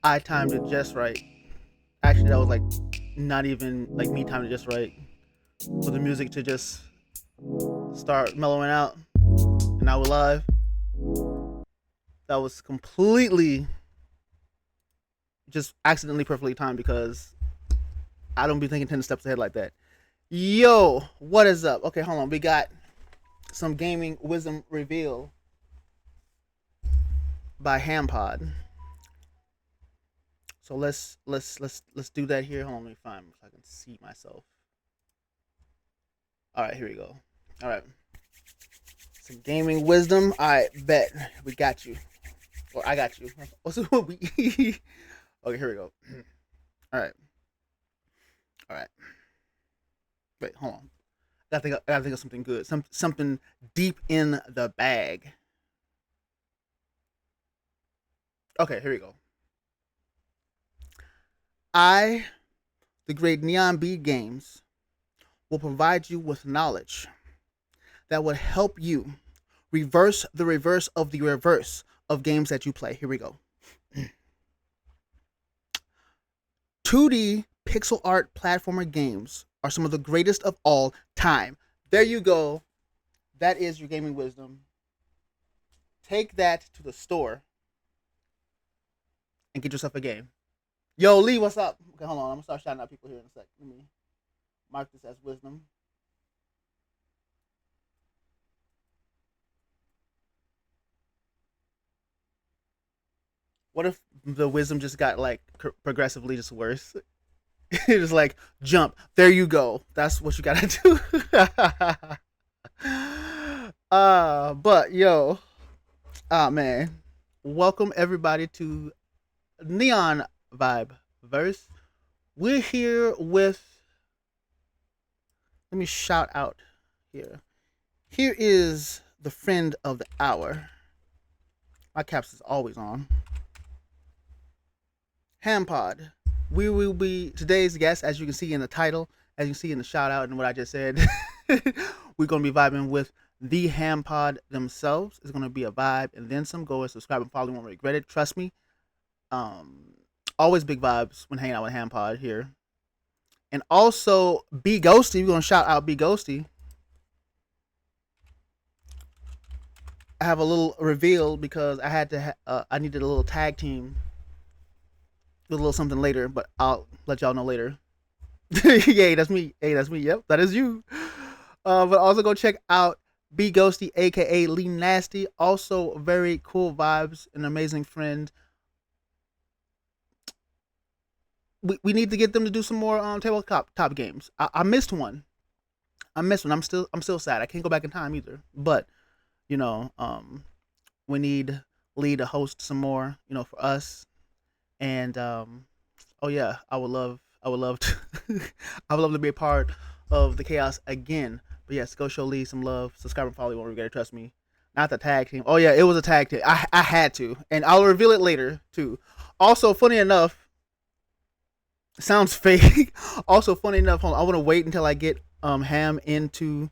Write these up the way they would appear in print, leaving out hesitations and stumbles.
I timed it just right. Actually, that was like not even like me timed it just right for the music to just start mellowing out, and now we're live. That was completely just accidentally perfectly timed because I don't be thinking 10 steps ahead like that. Yo, what is up? Okay, hold on. We got some gaming wisdom reveal by HamPod. So let's do that here. Hold on, let me find if I can see myself. All right, here we go. All right, some gaming wisdom. All right, bet we got you, or I got you. Okay, here we go. All right. Wait, hold on. I gotta think of something good. Something deep in the bag. Okay, here we go. The great NeonBeat Games, will provide you with knowledge that will help you reverse the reverse of the reverse of games that you play. Here we go. 2D pixel art platformer games are some of the greatest of all time. There you go. That is your gaming wisdom. Take that to the store and get yourself a game. Yo, Lee, what's up? Okay, hold on. I'm going to start shouting out people here in a sec. Let me mark this as wisdom. What if the wisdom just got like progressively just worse? It's just like, jump. There you go. That's what you got to do. But yo, man. Welcome everybody to NeonVibeVerse. We're here with, let me shout out here. Here is the friend of the hour. My caps is always on. HamPod. We will be today's guest, as you can see in the title, as you can see in the shout out and what I just said. We're going to be vibing with the HamPod themselves. It's going to be a vibe and then some. Go and subscribe and follow. You won't regret it. Trust me. Always big vibes when hanging out with HamPod here. And also B Ghosty. We're going to shout out B Ghosty. I have a little reveal because I had to I needed a little tag team. A little something later, but I'll let y'all know later. Yay, that's me. Hey, that's me. Yep, that is you. But also go check out B Ghosty, aka Lee Nasty. Also very cool vibes, an amazing friend. We need to get them to do some more tabletop top games. I missed one. I'm still sad. I can't go back in time either. But you know, we need Lee to host some more. You know, for us. And oh yeah, I would love to I would love to be a part of the chaos again. But yes, go show Lee some love. Subscribe and follow. You won't regret it, trust me. Not the tag team. Oh yeah, it was a tag team. I had to, and I'll reveal it later too. Also, funny enough, sounds fake. Also, funny enough, I want to wait until I get Ham into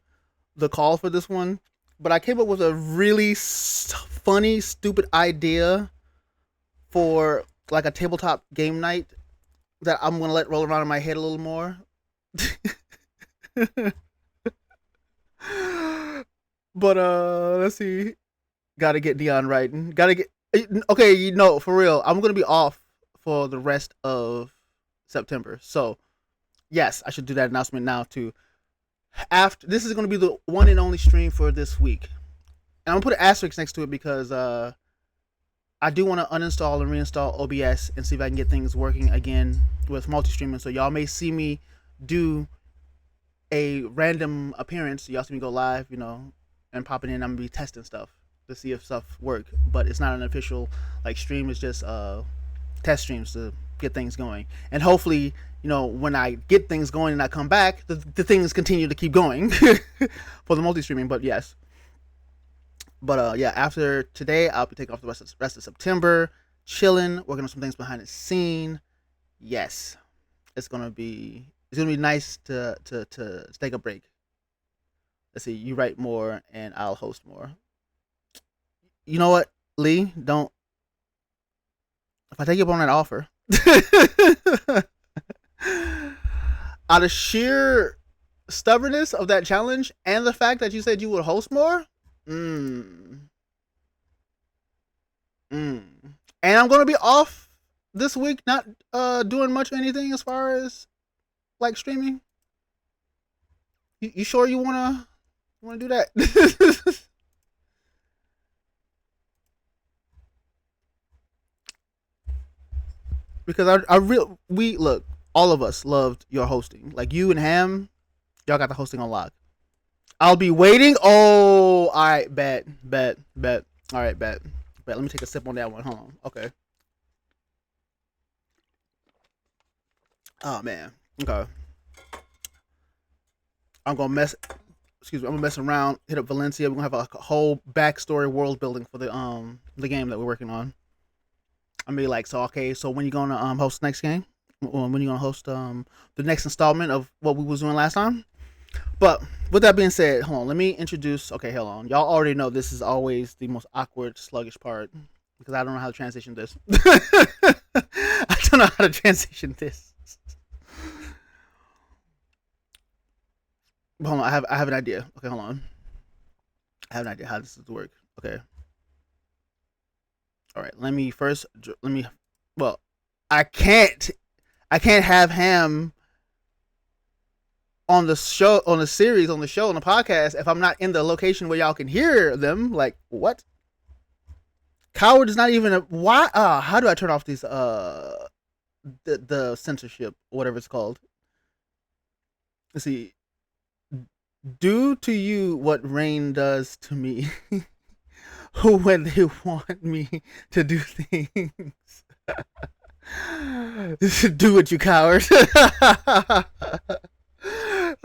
the call for this one, but I came up with a really funny, stupid idea for like a tabletop game night that I'm gonna let roll around in my head a little more. But let's see. Gotta get Neon writing. Gotta get okay. You know, for real, I'm gonna be off for the rest of September. So yes, I should do that announcement now too. After this is gonna be the one and only stream for this week, and I'm gonna put an asterisk next to it because I do want to uninstall and reinstall OBS and see if I can get things working again with multi-streaming. So y'all may see me do a random appearance. Y'all see me go live, you know, and popping in. I'm gonna be testing stuff to see if stuff work, but it's not an official like stream. It's just test streams to get things going, and hopefully, you know, when I get things going and I come back, the things continue to keep going for the multi-streaming. But yes. But yeah, after today, I'll be taking off the rest of September, chilling, working on some things behind the scene. Yes, it's gonna be nice to take a break. Let's see, you write more and I'll host more. You know what, Lee? Don't if I take you up on that offer, out of sheer stubbornness of that challenge and the fact that you said you would host more. And I'm gonna be off this week, not doing much anything as far as like streaming. You sure you wanna do that? Because we look, all of us loved your hosting. Like you and Ham, y'all got the hosting on lock. I'll be waiting. Oh, all right, bet. All right, bet. Let me take a sip on that one. Hold on. Okay. Oh man. Okay. I'm gonna mess. Excuse me. I'm gonna mess around. Hit up Valencia. We're gonna have a whole backstory world building for the game that we're working on. I'm be like, so okay. So when you gonna host the next game? When you gonna host the next installment of what we was doing last time? But with that being said, hold on. Let me introduce. Okay, hold on. Y'all already know this is always the most awkward, sluggish part because I don't know how to transition this. I don't know how to transition this. Hold on. I have an idea. Okay, hold on. I have an idea how this is to work. Okay. All right. Let me. Well, I can't have Ham on the show, on the series, on the show, on the podcast, if I'm not in the location where y'all can hear them. Like, what? Coward is not even why? How do I turn off these the censorship, whatever it's called? Let's see. Do to you what rain does to me when they want me to do things. Do it, you coward.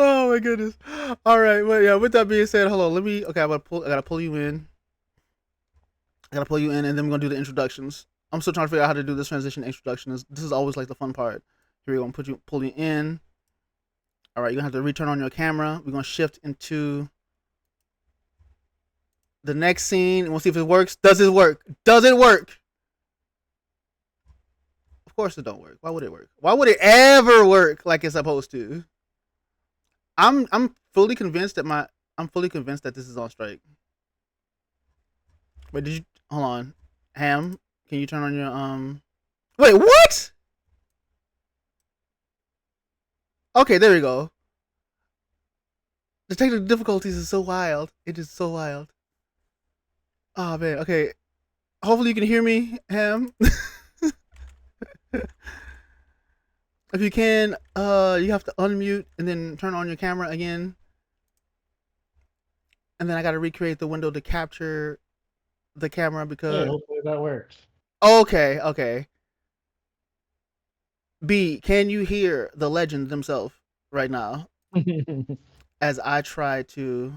Oh my goodness. All right. Well, yeah. With that being said, hold on. Let me. Okay, I gotta pull you in. And then we're gonna do the introductions. I'm still trying to figure out how to do this transition introduction. This is always like the fun part. Here we go. Pull you in. All right. You're gonna have to return on your camera. We're gonna shift into the next scene, and we'll see if it works. Does it work? Does it work? Of course it don't work. Why would it work? Why would it ever work like it's supposed to? I'm fully convinced that this is on strike. Wait, did you hold on? Ham, can you turn on your wait, what? Okay, there we go. The technical difficulties is so wild. It is so wild. Oh man, okay. Hopefully you can hear me, Ham. If you can, you have to unmute and then turn on your camera again. And then I gotta recreate the window to capture the camera because hopefully that works. Okay. B, can you hear the legend themselves right now? As I try to,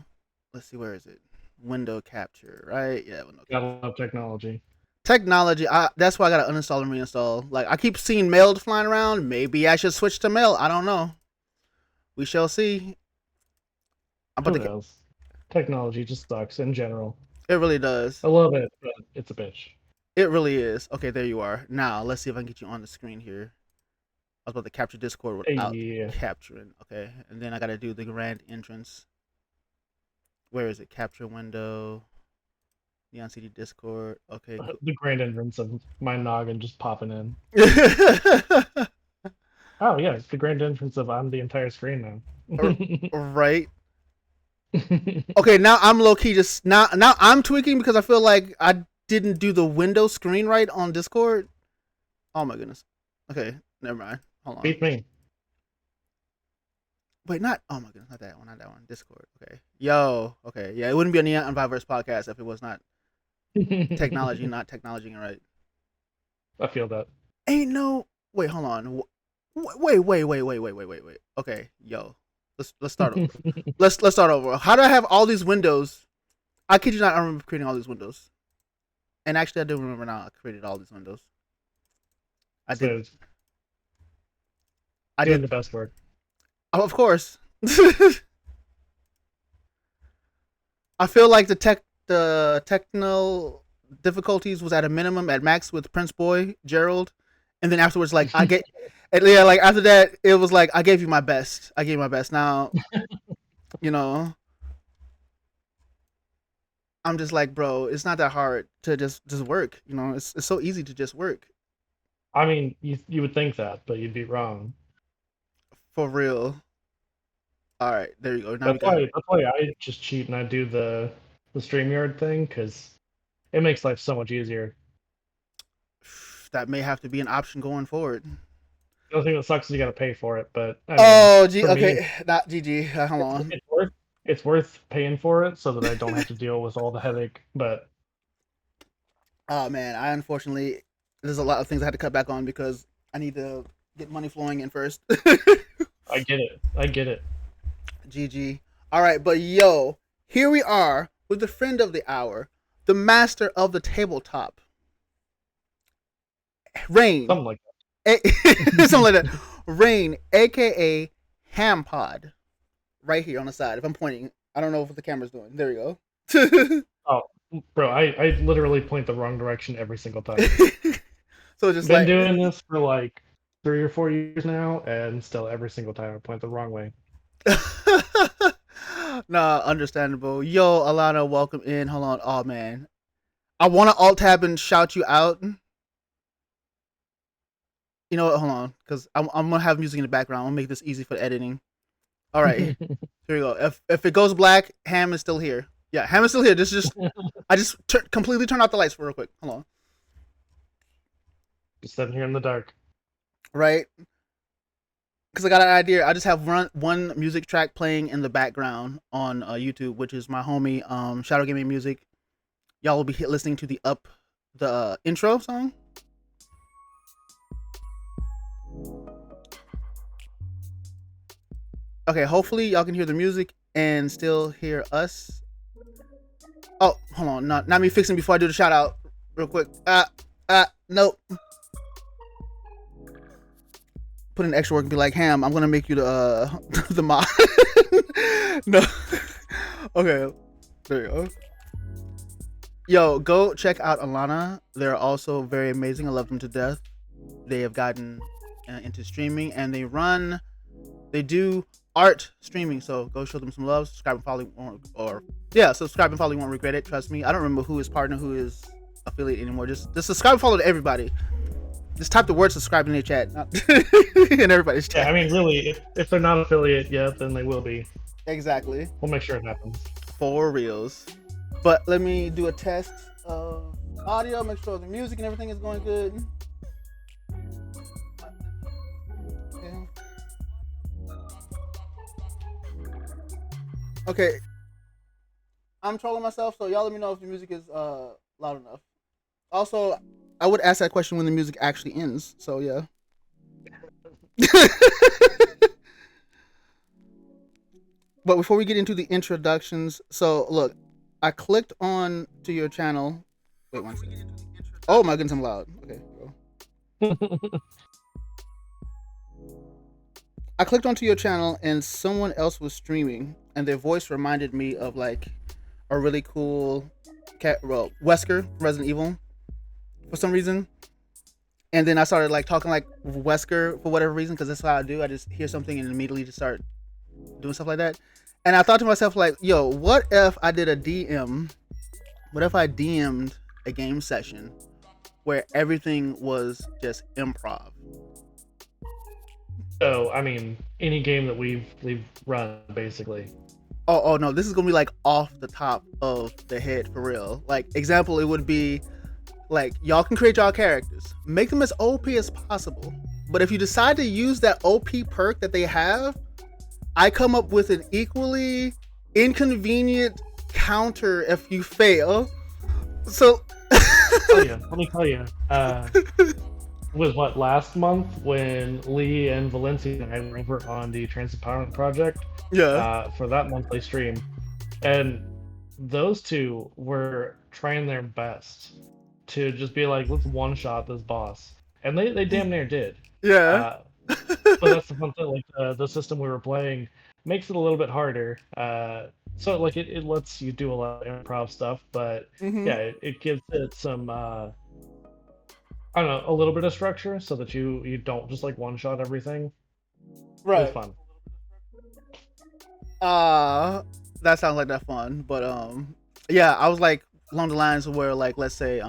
let's see, where is it? Window capture, right? Yeah, window capture. Gotta love technology. That's why I gotta uninstall and reinstall. Like, I keep seeing mail flying around. Maybe I should switch to mail. I don't know. We shall see. Who knows? Technology just sucks in general. It really does. I love it, but it's a bitch. It really is. Okay, there you are. Now let's see if I can get you on the screen here. I was about to capture Discord without Yeah. capturing. Okay, and then I gotta do the grand entrance. Where is it? Capture window. Neon CD Discord. Okay. Cool. The grand entrance of my noggin just popping in. Right. Oh yeah, it's the grand entrance of I'm the entire screen now. Okay, now I'm low key just now I'm tweaking because I feel like I didn't do the window screen right on Discord. Oh my goodness. Okay, never mind. Hold on. Beat me. Wait, not oh my goodness, not that one. Discord. Okay. Yo. Okay. Yeah, it wouldn't be a NeonVibeVerse podcast if it was not technology, not technology, right? I feel that. Ain't no. Wait, hold on. Wait. Okay, yo. Let's start over. let's start over. How do I have all these windows? I kid you not, I remember creating all these windows. And actually, I do remember now. I created all these windows. I did. I did the best work. Oh, of course. I feel like the techno difficulties was at a minimum at max with Prince Boy, Gerald, and then afterwards, like I get, yeah, like after that, it was like I gave you my best. I gave you my best. Now, you know, I'm just like, bro, it's not that hard to just work. You know, it's so easy to just work. I mean, you would think that, but you'd be wrong. For real. All right, there you go. Now that's why I just cheat and I do the StreamYard thing because it makes life so much easier. That may have to be an option going forward. The only thing that sucks is you got to pay for it, but I mean, okay, not GG. Hold on. It's worth paying for it so that I don't have to deal with all the headache. But oh man, I unfortunately there's a lot of things I had to cut back on because I need to get money flowing in first. I get it. GG. All right, but yo, here we are with the friend of the hour, the master of the tabletop, Rain. Something like that. Something like that. Rain, aka Hampod, right here on the side. If I'm pointing, I don't know what the camera's doing. There we go. Oh, bro, I literally point the wrong direction every single time. So just been doing this for like 3 or 4 years now, and still every single time I point the wrong way. Nah, understandable. Yo, Alana, welcome in. Hold on. Oh man, I want to alt tab and shout you out. You know what? Hold on, because I'm gonna have music in the background. I'll make this easy for the editing. All right, here we go. If it goes black, Ham is still here. Yeah, Ham is still here. This is just I just completely turn off the lights for real quick. Hold on. Just sitting here in the dark. Right. Because I got an idea. I just have one music track playing in the background on YouTube, which is my homie Shadow Gaming Music. Y'all will be listening to the intro song. Okay, hopefully y'all can hear the music and still hear us. Oh, hold on, not me fixing before I do the shout out real quick. Nope. Put in extra work and be like, Ham, I'm gonna make you the the mod. No. Okay, there you go. Yo, go check out Alana. They're also very amazing. I love them to death. They have gotten into streaming and they do art streaming. So go show them some love. Subscribe and follow, subscribe and follow. You won't regret it. Trust me. I don't remember who is partner, who is affiliate anymore. Just subscribe and follow to everybody. Just type the word subscribe in their chat. In everybody's chat. Yeah, I mean, really, if they're not affiliate yet, then they will be. Exactly. We'll make sure it happens. For reals. But let me do a test of audio, make sure the music and everything is going good. Okay. I'm trolling myself, so y'all let me know if the music is loud enough. Also, I would ask that question when the music actually ends, so yeah. But before we get into the introductions, so look, I clicked on to your channel. Wait one second. Oh my goodness, I'm loud. Okay, go. I clicked onto your channel and someone else was streaming, and their voice reminded me of like a really cool Wesker from Resident Evil for some reason. And then I started like talking like Wesker for whatever reason, because that's how I do. I just hear something and immediately just start doing stuff like that. And I thought to myself like, yo, what if I did a DM? What if I DM'd a game session where everything was just improv? So, I mean, any game that we've run, basically. Oh no, this is gonna be like off the top of the head for real. Like example, it would be like y'all can create y'all characters, make them as OP as possible. But if you decide to use that OP perk that they have, I come up with an equally inconvenient counter if you fail. So Let me tell you. Was what, last month when Lee and Valencia and I were over on the Trans-Empowerment Project for that monthly stream, and those two were trying their best to just be like, let's one-shot this boss, and they damn near did. But that's the fun thing, like the system we were playing makes it a little bit harder. So like it lets you do a lot of improv stuff, but yeah, it gives it some I don't know, a little bit of structure so that you don't just like one shot everything. Right. It's fun. That sounds like that fun. But yeah, I was like along the lines of where like let's say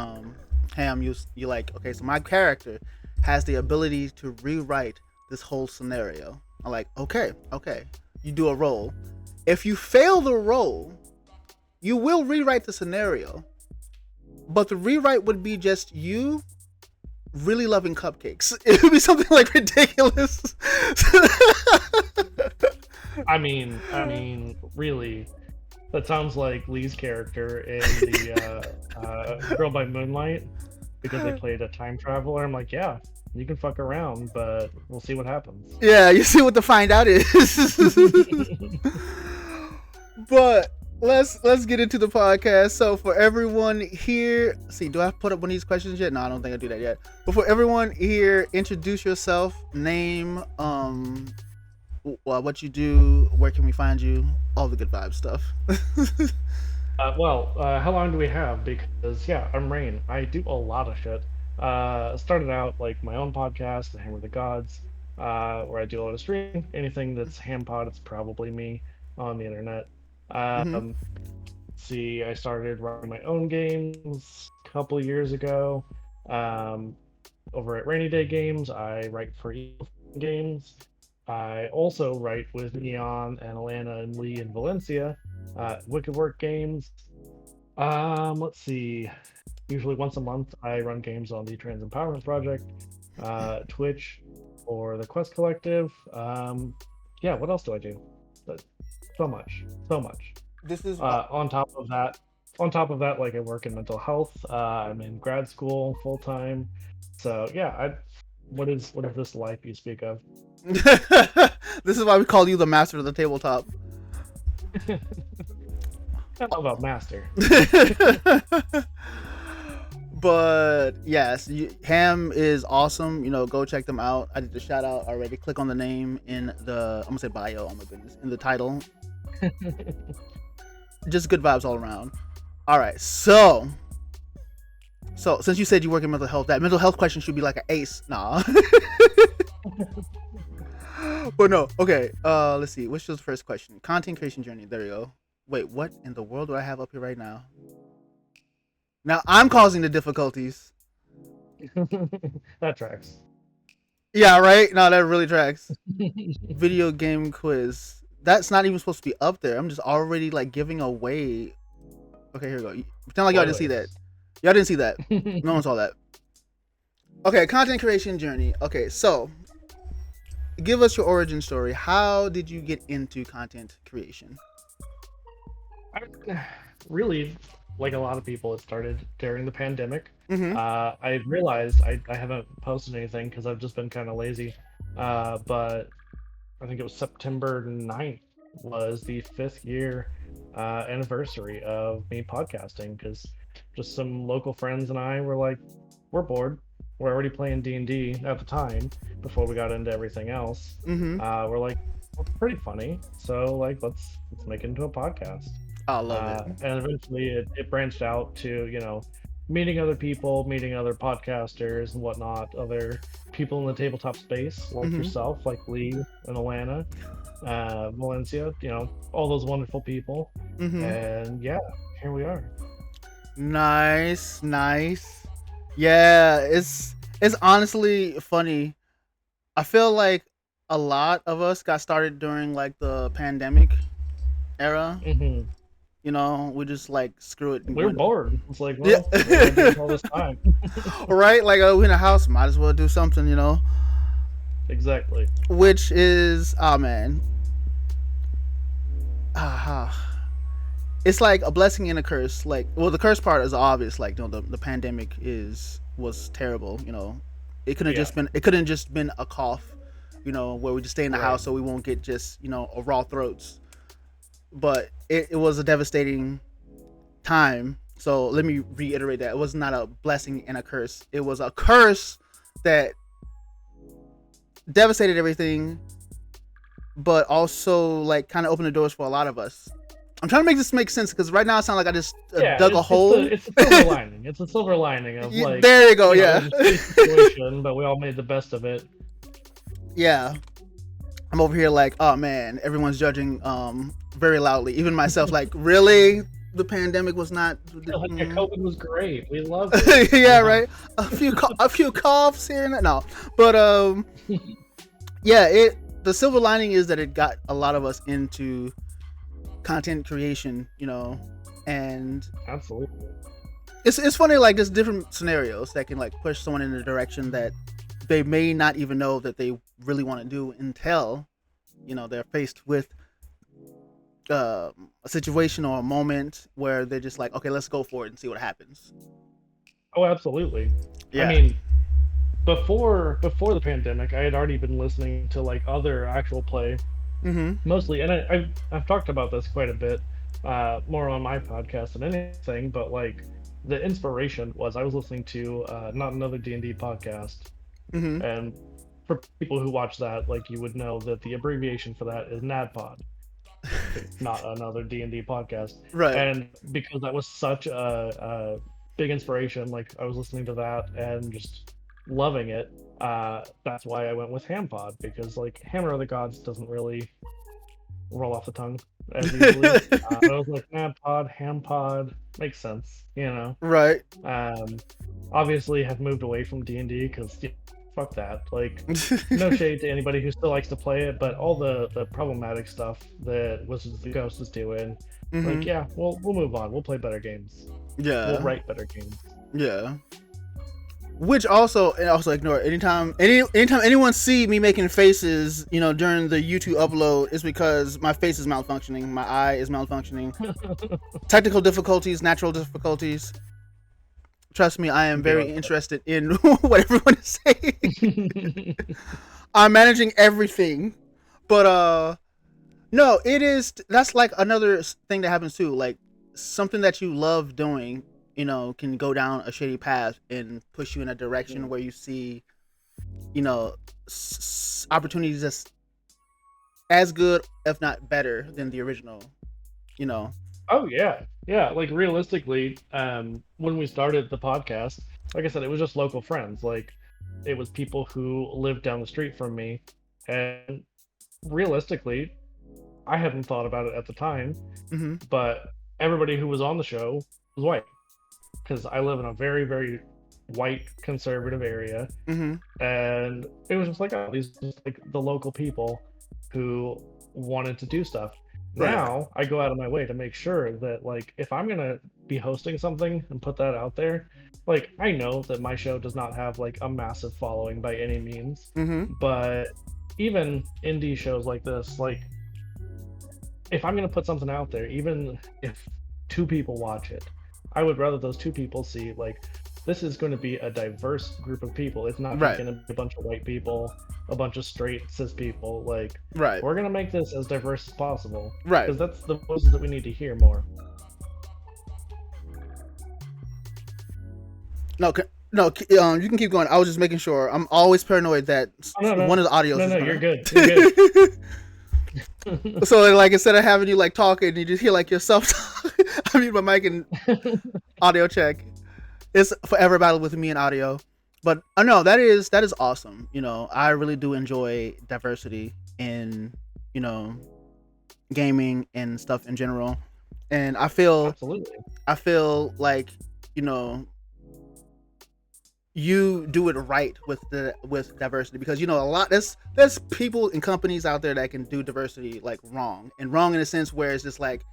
Ham, you like, okay, so my character has the ability to rewrite this whole scenario. I'm like, okay, you do a roll. If you fail the roll, you will rewrite the scenario, but the rewrite would be just you really loving cupcakes. It would be something like ridiculous. I mean, really, that sounds like Lee's character in the Girl by Moonlight, because they played a time traveler. I'm like, yeah, you can fuck around, but we'll see what happens. Yeah, you see what the find out is. But let's get into the podcast. So for everyone here, see, do I put up one of these questions yet? No, I don't think I do that yet. But for everyone here, introduce yourself, name, what you do, where can we find you, all the good vibe stuff. How long do we have? Because yeah, I'm Rain. I do a lot of shit. Started out like my own podcast, The Hammer of the Gods, where I do a lot of streaming. Anything that's ham pod, it's probably me on the internet. See, I started running my own games a couple of years ago. Over at Rainy Day Games, I write for games. I also write with Neon and Alana and Lee and Valencia, Wicked Work Games. Let's see. Usually once a month, I run games on the Trans Empowerment Project, Twitch, or the Quest Collective. Yeah, what else do I do? So much. This is on top of that, like I work in mental health. I'm in grad school full time. So yeah, what is this life you speak of? This is why we call you the master of the tabletop. I don't know about master. But yes, Ham is awesome. Go check them out. I did the shout out already. Click on the name in the, I'm gonna say bio, oh my goodness, in the title. Just good vibes all around. All right, so since you said you work in mental health, that mental health question should be like an ace. Nah. But no, okay. Let's see. What's your first question? Content creation journey. There you go. Wait, what in the world do I have up here right now? Now I'm causing the difficulties. That tracks. Yeah, right? No, that really tracks. Video game quiz. That's not even supposed to be up there. I'm just already like giving away. Okay, here we go. Pretend like y'all didn't see that. Y'all didn't see that. No one saw that. Okay, content creation journey. Okay, so give us your origin story. How did you get into content creation? Really, like a lot of people, it started during the pandemic. Mm-hmm. I realized I haven't posted anything because I've just been kind of lazy. But I think it was September 9th was the 5th year anniversary of me podcasting, because just some local friends and I were like, we're bored. were already playing D&D at the time before we got into everything else. We're like, well, it's pretty funny, so like let's make it into a podcast. I love it. And eventually it branched out to, meeting other people, meeting other podcasters and whatnot, other people in the tabletop space like yourself, like Lee and Alana, Valencia, all those wonderful people. And yeah, here we are. Nice. Yeah, it's honestly funny. I feel like a lot of us got started during like the pandemic era. We just like screw it. We were bored. It's like, well, we're doing all this time. Right? Like, we're in a house, might as well do something, Exactly. Which is, man. It's like a blessing and a curse. Like, well, the curse part is obvious. Like, the pandemic was terrible. It couldn't just been a cough. Where we just stay in the house so we won't get just a raw throats. But it was a devastating time. So let me reiterate that it was not a blessing and a curse. It was a curse that devastated everything, but also like kind of opened the doors for a lot of us. I'm trying to make this make sense because right now it sounds like I just dug a hole. It's a silver lining. It's a silver lining of like. There you go. Yeah. Situation, but we all made the best of it. Yeah. I'm over here like, oh man, everyone's judging very loudly. Even myself, like, really? The pandemic was not. COVID was great. We loved it. Yeah, right. A few coughs here and there. No, but yeah. The silver lining is that it got a lot of us into content creation, and absolutely. It's funny, like there's different scenarios that can like push someone in a direction that they may not even know that they really want to do until they're faced with a situation or a moment where they're just like, okay, let's go for it and see what happens. Oh, absolutely. Yeah. I mean, before the pandemic, I had already been listening to like other actual play, mostly, and I've talked about this quite a bit, more on my podcast than anything. But like the inspiration was I was listening to Not Another D&D podcast. And for people who watch that, like you would know that the abbreviation for that is NADPOD. Not Another D&D podcast. Right. And because that was such a big inspiration, like I was listening to that and just loving it. That's why I went with HamPod, because like Hammer of the Gods doesn't really roll off the tongue as easily. I was like, NADPOD, HamPod, makes sense, Right. Obviously have moved away from D&D because fuck that. Like, no shade to anybody who still likes to play it, but all the problematic stuff that Wizards of the Coast is doing, like, yeah, we'll move on. We'll play better games. Yeah. We'll write better games. Yeah. Which also ignore it. Anytime anyone see me making faces, during the YouTube upload, is because my face is malfunctioning, my eye is malfunctioning. Technical difficulties, natural difficulties. Trust me, I am very interested in what everyone is saying. I'm managing everything. But no, that's like another thing that happens too. Like something that you love doing, can go down a shady path and push you in a direction where you see, opportunities that's as good, if not better, than the original, Oh yeah. Yeah. Like realistically, when we started the podcast, like I said, it was just local friends. Like it was people who lived down the street from me. And realistically, I hadn't thought about it at the time, but everybody who was on the show was white. Because I live in a very, very white conservative area. And it was just like, oh, these are just like the local people who wanted to do stuff. Now I go out of my way to make sure that like if I'm gonna be hosting something and put that out there, like I know that my show does not have like a massive following by any means, but even indie shows like this, like if I'm gonna put something out there, even if 2 people watch it, I would rather those 2 people see like this is going to be a diverse group of people. It's not going to be a bunch of white people, a bunch of straight cis people. Like, we're going to make this as diverse as possible. Because that's the voices that we need to hear more. No, No, you can keep going. I was just making sure. I'm always paranoid that one of the audios is you're good. You're good. So like instead of having you like talking, you just hear like yourself talk. I mute my mic and audio check. It's forever battle with me and audio. But no, that is awesome. You know, I really do enjoy diversity in, you know, gaming and stuff in general. And I feel like, you know, you do it right with diversity, because you know there's people and companies out there that can do diversity like wrong in a sense where it's just like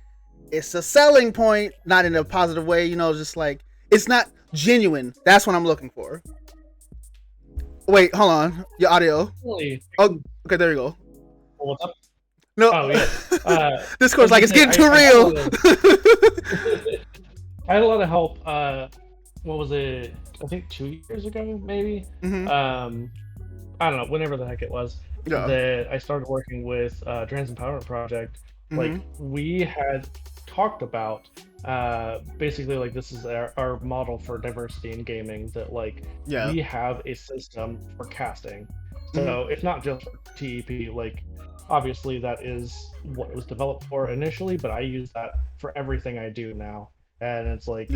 it's a selling point, not in a positive way, you know, just like it's not genuine. That's what I'm looking for. Wait, hold on, your audio. Really? Oh, okay, there you go. What's up? No. Oh yeah. Discord's like it's getting too real. I had a lot of help. What was it? I think 2 years ago, maybe. Mm-hmm. I don't know. Whenever the heck it was, that I started working with Trans Empowerment Project. Mm-hmm. Like we had talked about basically like this is our model for diversity in gaming. That like we have a system for casting. So it's not just for TEP. Like obviously that is what it was developed for initially, but I use that for everything I do now. And it's like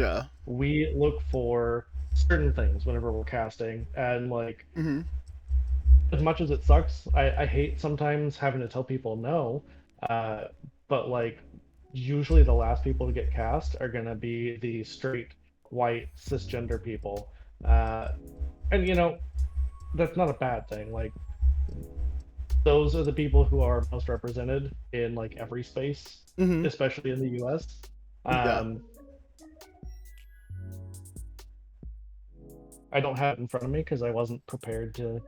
we look for certain things whenever we're casting, and like as much as it sucks, I hate sometimes having to tell people no, but like usually the last people to get cast are gonna be the straight white cisgender people, and you know that's not a bad thing. Like those are the people who are most represented in like every space, especially in the US. I don't have it in front of me because I wasn't prepared to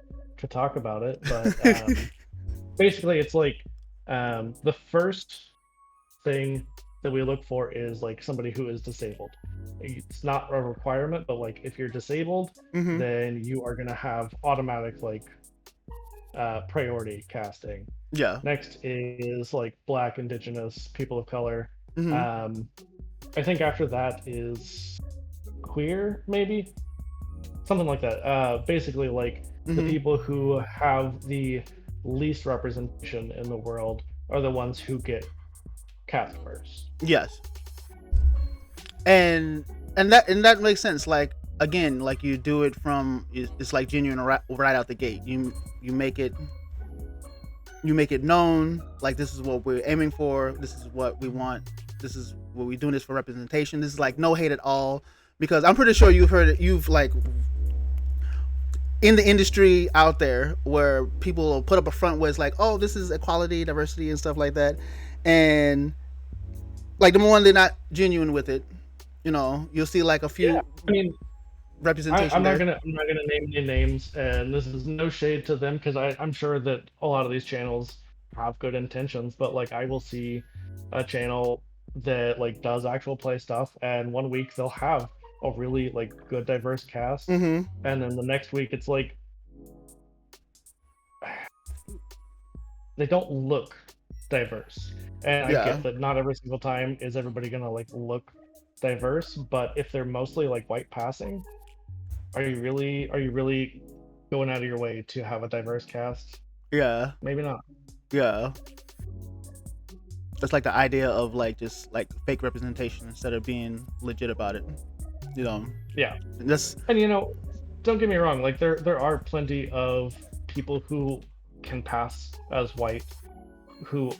talk about it, but basically it's like the first thing that we look for is like somebody who is disabled. It's not a requirement, but like if you're disabled, then you are gonna have automatic like priority casting. Next is like Black, Indigenous, people of color. I think after that is queer, maybe. Something like that. Basically, like the people who have the least representation in the world are the ones who get cast first. Yes, and that makes sense. Like again, like you do it from it's like genuine right out the gate. You make it known. Like this is what we're aiming for. This is what we want. This is what we're doing this for representation. This is like no hate at all, because I'm pretty sure you've like in the industry out there where people will put up a front where it's like, oh, this is equality, diversity, and stuff like that, and like number one, they're not genuine with it. You know, you'll see like a few. I mean, representation. I'm not gonna name any names, and this is no shade to them because I'm sure that a lot of these channels have good intentions, but like I will see a channel that like does actual play stuff, and 1 week they'll have a really like good diverse cast, and then the next week it's like they don't look diverse. And I get that not every single time is everybody gonna like look diverse, but if they're mostly like white passing, are you really going out of your way to have a diverse cast? Yeah, maybe not. Yeah, it's like the idea of like just like fake representation instead of being legit about it, you know. And you know, don't get me wrong, like there are plenty of people who can pass as white who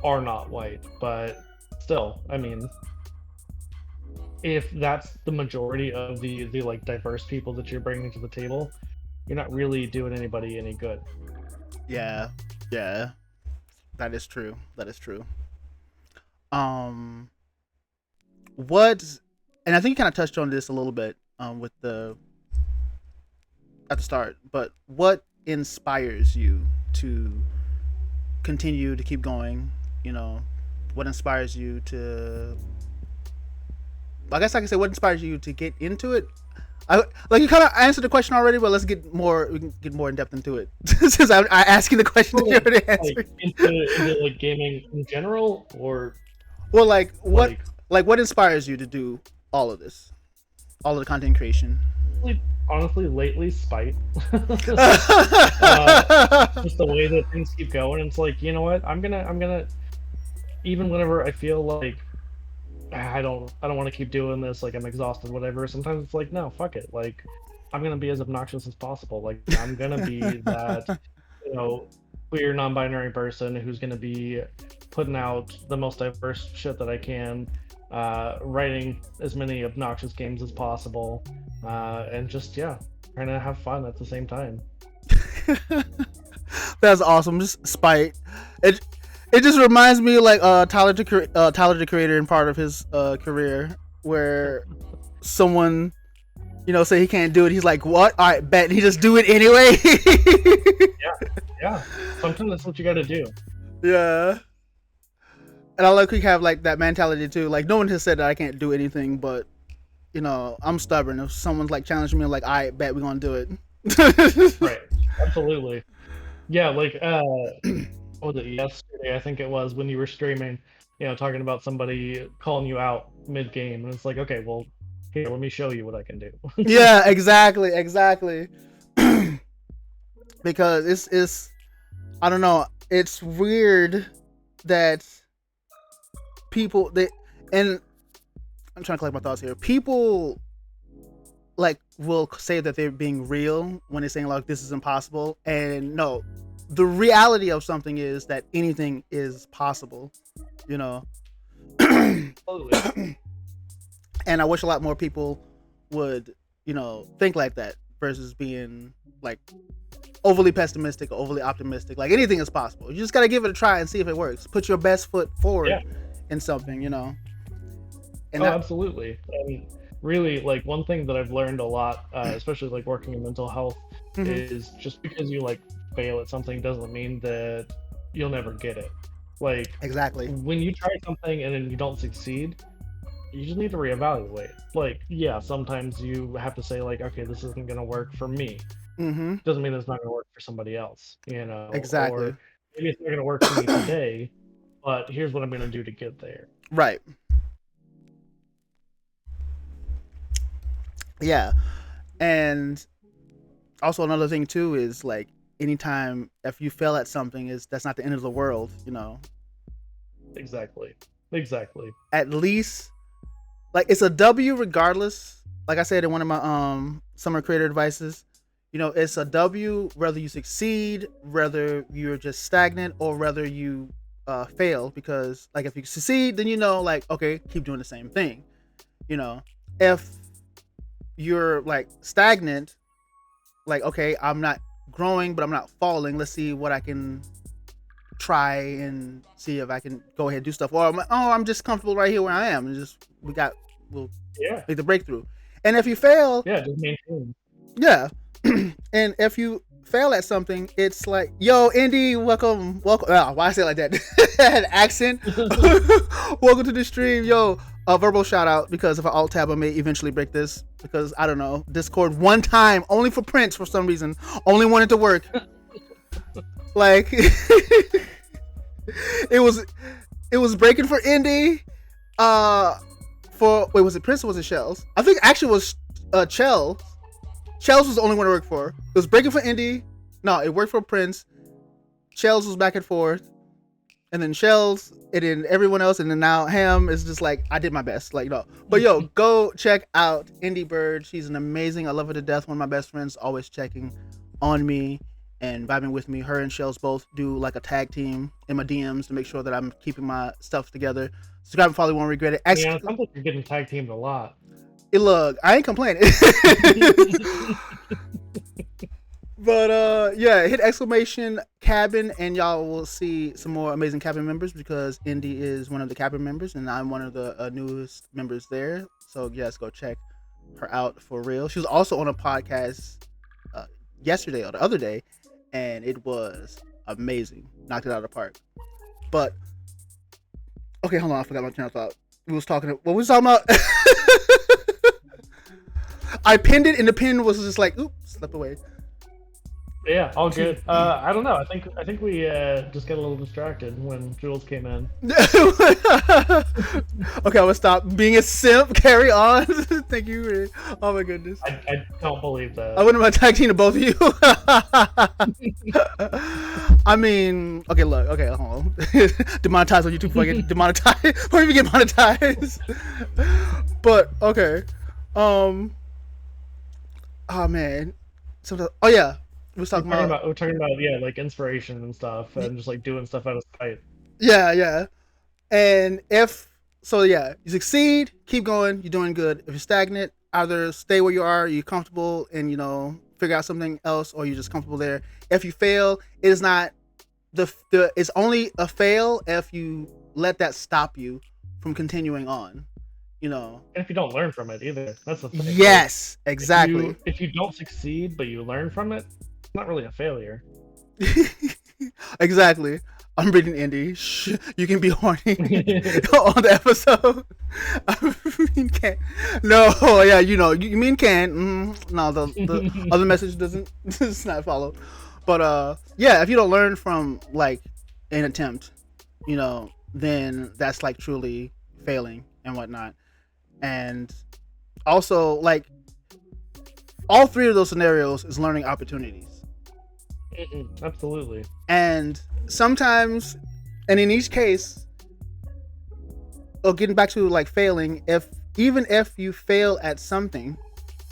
are not white, but still, I mean, if that's the majority of the like diverse people that you're bringing to the table, you're not really doing anybody any good. Yeah, that is true. What, and I think you kind of touched on this a little bit with at the start, but what inspires you to continue to keep going? You know, what inspires you to, I guess I can say, what inspires you to get into it? Like you kind of answered the question already, but we can get more in depth into it. Since I'm asking the question that you already answered. Like into like gaming in general, or what inspires you to do all of this, all of the content creation? honestly, lately, spite. Just the way that things keep going. It's like, you know what? I'm gonna, even whenever I feel like I don't want to keep doing this, like I'm exhausted, whatever. Sometimes it's like, no, fuck it. Like, I'm gonna be as obnoxious as possible. Like, I'm gonna be that, queer, non-binary person who's gonna be putting out the most diverse shit that I can, writing as many obnoxious games as possible, and just trying to have fun at the same time. That's awesome. Just spite. It just reminds me of like Tyler the Creator in part of his career, where someone say he can't do it. He's like, what? All right, bet. And he just do it anyway. Yeah. Sometimes that's what you got to do. Yeah. And I like we have like that mentality too. Like no one has said that I can't do anything, but I'm stubborn. If someone's like challenging me, I'm like, all right, bet we're gonna do it. Right. Absolutely. Yeah. Like what was it, yesterday? I think it was, when you were streaming, talking about somebody calling you out mid game, and it's like, okay, well, here, let me show you what I can do. Yeah, exactly. Because it's I don't know, it's weird that people and I'm trying to collect my thoughts here. People like will say that they're being real when they're saying like this is impossible, and no, the reality of something is that anything is possible, Totally. And I wish a lot more people would think like that versus being like overly pessimistic or overly optimistic. Like anything is possible. You just got to give it a try and see if it works. Put your best foot forward in something, And absolutely. And really, like, one thing that I've learned a lot, especially like working in mental health, is just because you like fail at something doesn't mean that you'll never get it. Like, exactly. When you try something and then you don't succeed, you just need to reevaluate. Like, sometimes you have to say like, okay, this isn't going to work for me. Doesn't mean it's not going to work for somebody else, Exactly. Or maybe it's not going to work for me today, but here's what I'm going to do to get there. Right. Yeah. And also another thing too is like anytime if you fail at something, that's not the end of the world, Exactly. At least like it's a W regardless. Like I said in one of my summer creator advices, it's a W whether you succeed, whether you're just stagnant, or whether you fail. Because like if you succeed, then like, okay, keep doing the same thing. If you're like stagnant, like, okay, I'm not growing, but I'm not falling. Let's see what I can try and see if I can go ahead and do stuff. Or I'm just comfortable right here where I am, and just we'll make the breakthrough. And if you fail, just maintain. Yeah. And if you fail at something, it's like, yo, Indy, welcome. Oh, why I say it like that? An accent. Welcome to the stream, yo. A verbal shout out, because if I alt tab, I may eventually break this, because I don't know, Discord one time only for Prince for some reason only wanted to work. Like it was breaking for Indy. Was it Prince or was it Shells? I think actually it was Chels. Chels was the only one to work for. It was breaking for Indy. No, it worked for Prince. Chels was back and forth. And then Shells, and then everyone else, and then now Ham is just like, I did my best. Like, But yo, go check out Indie Bird. She's an amazing, I love her to death. One of my best friends, always checking on me and vibing with me. Her and Shells both do like a tag team in my DMs to make sure that I'm keeping my stuff together. Subscribe and follow, you won't regret it. It sounds like you're getting tag teamed a lot. Look, I ain't complaining. But hit exclamation cabin and y'all will see some more amazing cabin members, because Indy is one of the cabin members and I'm one of the newest members there. So yes, go check her out for real. She was also on a podcast yesterday or the other day, and it was amazing. Knocked it out of the park. But okay, hold on, I forgot my train of thought. What was talking about? I pinned it and the pin was just like, oops, slipped away. Yeah, all good. I don't know. I think we just got a little distracted when Jules came in. Okay, I'm gonna stop being a simp. Carry on. Thank you. Oh my goodness. I don't believe that. I wouldn't mind tag team to both of you. I mean, okay, look, okay, hold on. Demonetize on YouTube before I get demonetized. Before I even get monetized. But okay, oh man, sometimes. Oh yeah. We're talking about yeah, like inspiration and stuff, and just like doing stuff out of spite. Yeah. And if so, yeah, you succeed, keep going, you're doing good. If you're stagnant, either stay where you are, you're comfortable, and figure out something else, or you're just comfortable there. If you fail, it is not it's only a fail if you let that stop you from continuing on. And if you don't learn from it either, that's the thing. Yes, exactly. If you don't succeed but you learn from it, it's not really a failure. Exactly. I'm reading Indy. Shh, you can be horny on the episode. I mean, can't. No, yeah, you mean can. No, the other message does not follow. But yeah, if you don't learn from like an attempt, then that's like truly failing and whatnot. And also, like, all three of those scenarios is learning opportunities. Absolutely. And sometimes, and in each case, getting back to like failing, even if you fail at something,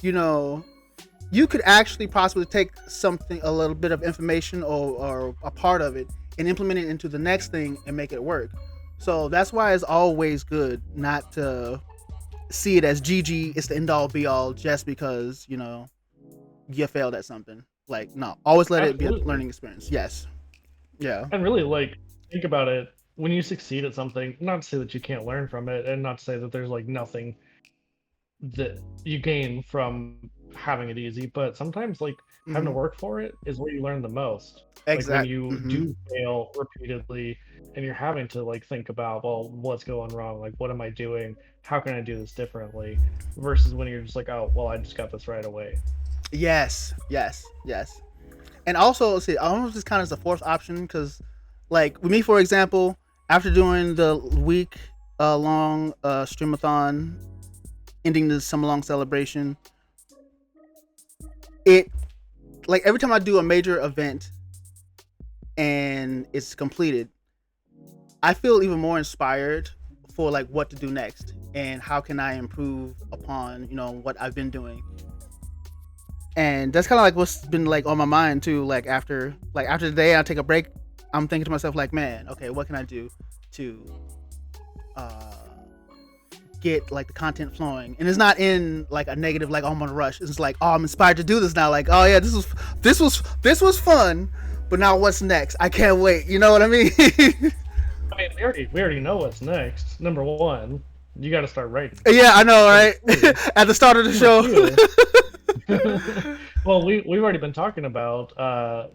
you could actually possibly take a little bit of information or a part of it and implement it into the next thing and make it work. So that's why it's always good not to see it as GG, it's the end all be all just because, you failed at something. Like, no, always let it be a learning experience. Yes. Yeah. And really, like, think about it. When you succeed at something, not to say that you can't learn from it, and not to say that there's like nothing that you gain from having it easy, but sometimes like having to work for it is where you learn the most. Exactly. Like when you do fail repeatedly and you're having to like think about, well, what's going wrong? Like, what am I doing? How can I do this differently? Versus when you're just like, oh, well, I just got this right away. Yes. And also, see, I almost just kind of as a fourth option because, like, with me, for example, after doing the week long streamathon, ending the summer long celebration, like every time I do a major event and it's completed, I feel even more inspired for like what to do next and how can I improve upon what I've been doing. And that's kind of like what's been like on my mind too. Like after the day I take a break, I'm thinking to myself like, man, okay, what can I do to get like the content flowing? And it's not in like a negative, like, oh, I'm on a rush. It's like, oh, I'm inspired to do this now. Like, oh yeah, this was fun, but now what's next? I can't wait. You know what I mean? I mean, we already know what's next. Number one, you got to start writing. Yeah, I know, right? At the start of the show. Well, we've already been talking about, I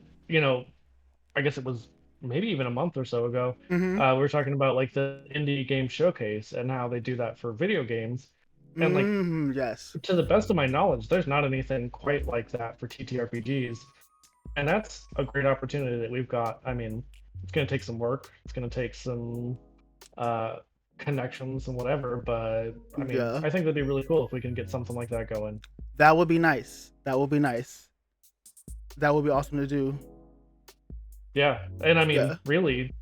guess it was maybe even a month or so ago. We were talking about like the indie game showcase and how they do that for video games. And like, yes, to the best of my knowledge, there's not anything quite like that for TTRPGs. And that's a great opportunity that we've got. I mean, it's going to take some work. It's going to take some connections and whatever. But I mean, I think that'd be really cool if we can get something like that going. That would be nice. That would be awesome to do. Yeah, and I mean, really,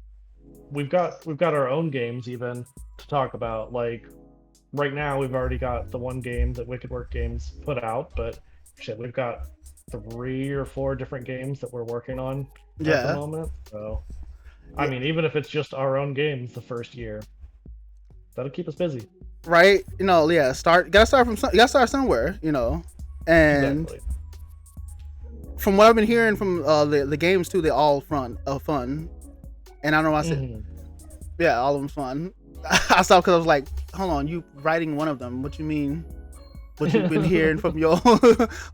we've got our own games even to talk about. Like right now, we've already got the one game that Wicked Work Games put out, but shit, we've got 3 or 4 different games that we're working on at the moment. So, I mean, even if it's just our own games the first year, that'll keep us busy. Right? Gotta start somewhere, and exactly. From what I've been hearing from the games too, they're all fun, and I don't know what I said. Yeah, all of them fun. I stopped because I was like, hold on, you writing one of them? What you mean? What you've been hearing from your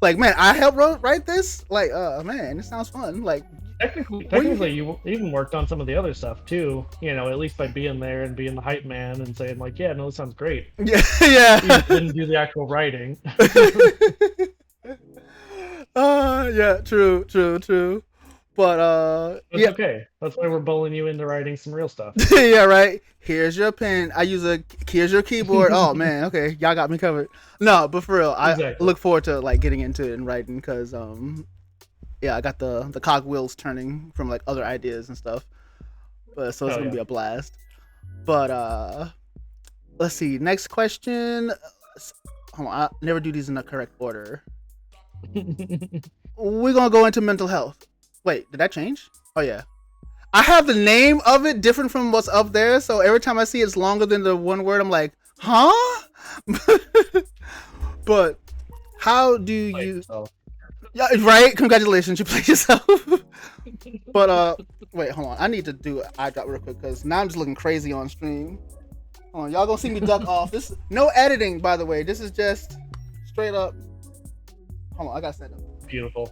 like, man, I helped write this. Like, man, it sounds fun. Like, technically, you even worked on some of the other stuff too. At least by being there and being the hype man and saying like, yeah, no, this sounds great. Yeah. You didn't do the actual writing. Yeah, true. But That's okay. That's why we're bullying you into writing some real stuff. Yeah, right. Here's your pen. Here's your keyboard. Oh man, okay, y'all got me covered. No, but for real, I Exactly. look forward to like getting into it and writing because yeah, I got the cogwheels turning from like other ideas and stuff. But so it's gonna be a blast. But let's see. Next question. Hold on, I never do these in the correct order. We're gonna go into mental health. Wait, did that change? Oh yeah. I have the name of it different from what's up there, so every time I see it's longer than the one word, I'm like, huh? But how do you? Yeah, right. Congratulations, you played yourself. But wait, hold on. I need to do eye drop real quick because now I'm just looking crazy on stream. Hold on, y'all gonna see me duck off. This no editing, by the way. This is just straight up. Hold on, I gotta set up. Beautiful.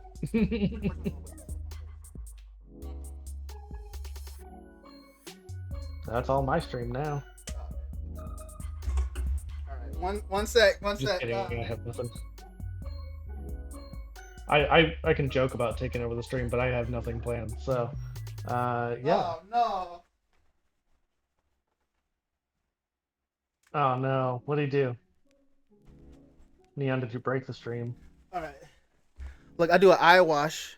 That's all my stream now. All right, one sec. Just kidding. I have nothing. I can joke about taking over the stream, but I have nothing planned. So, yeah. Oh no. Oh no! What did he do? Neon, did you break the stream? All right. Look, I do an eye wash.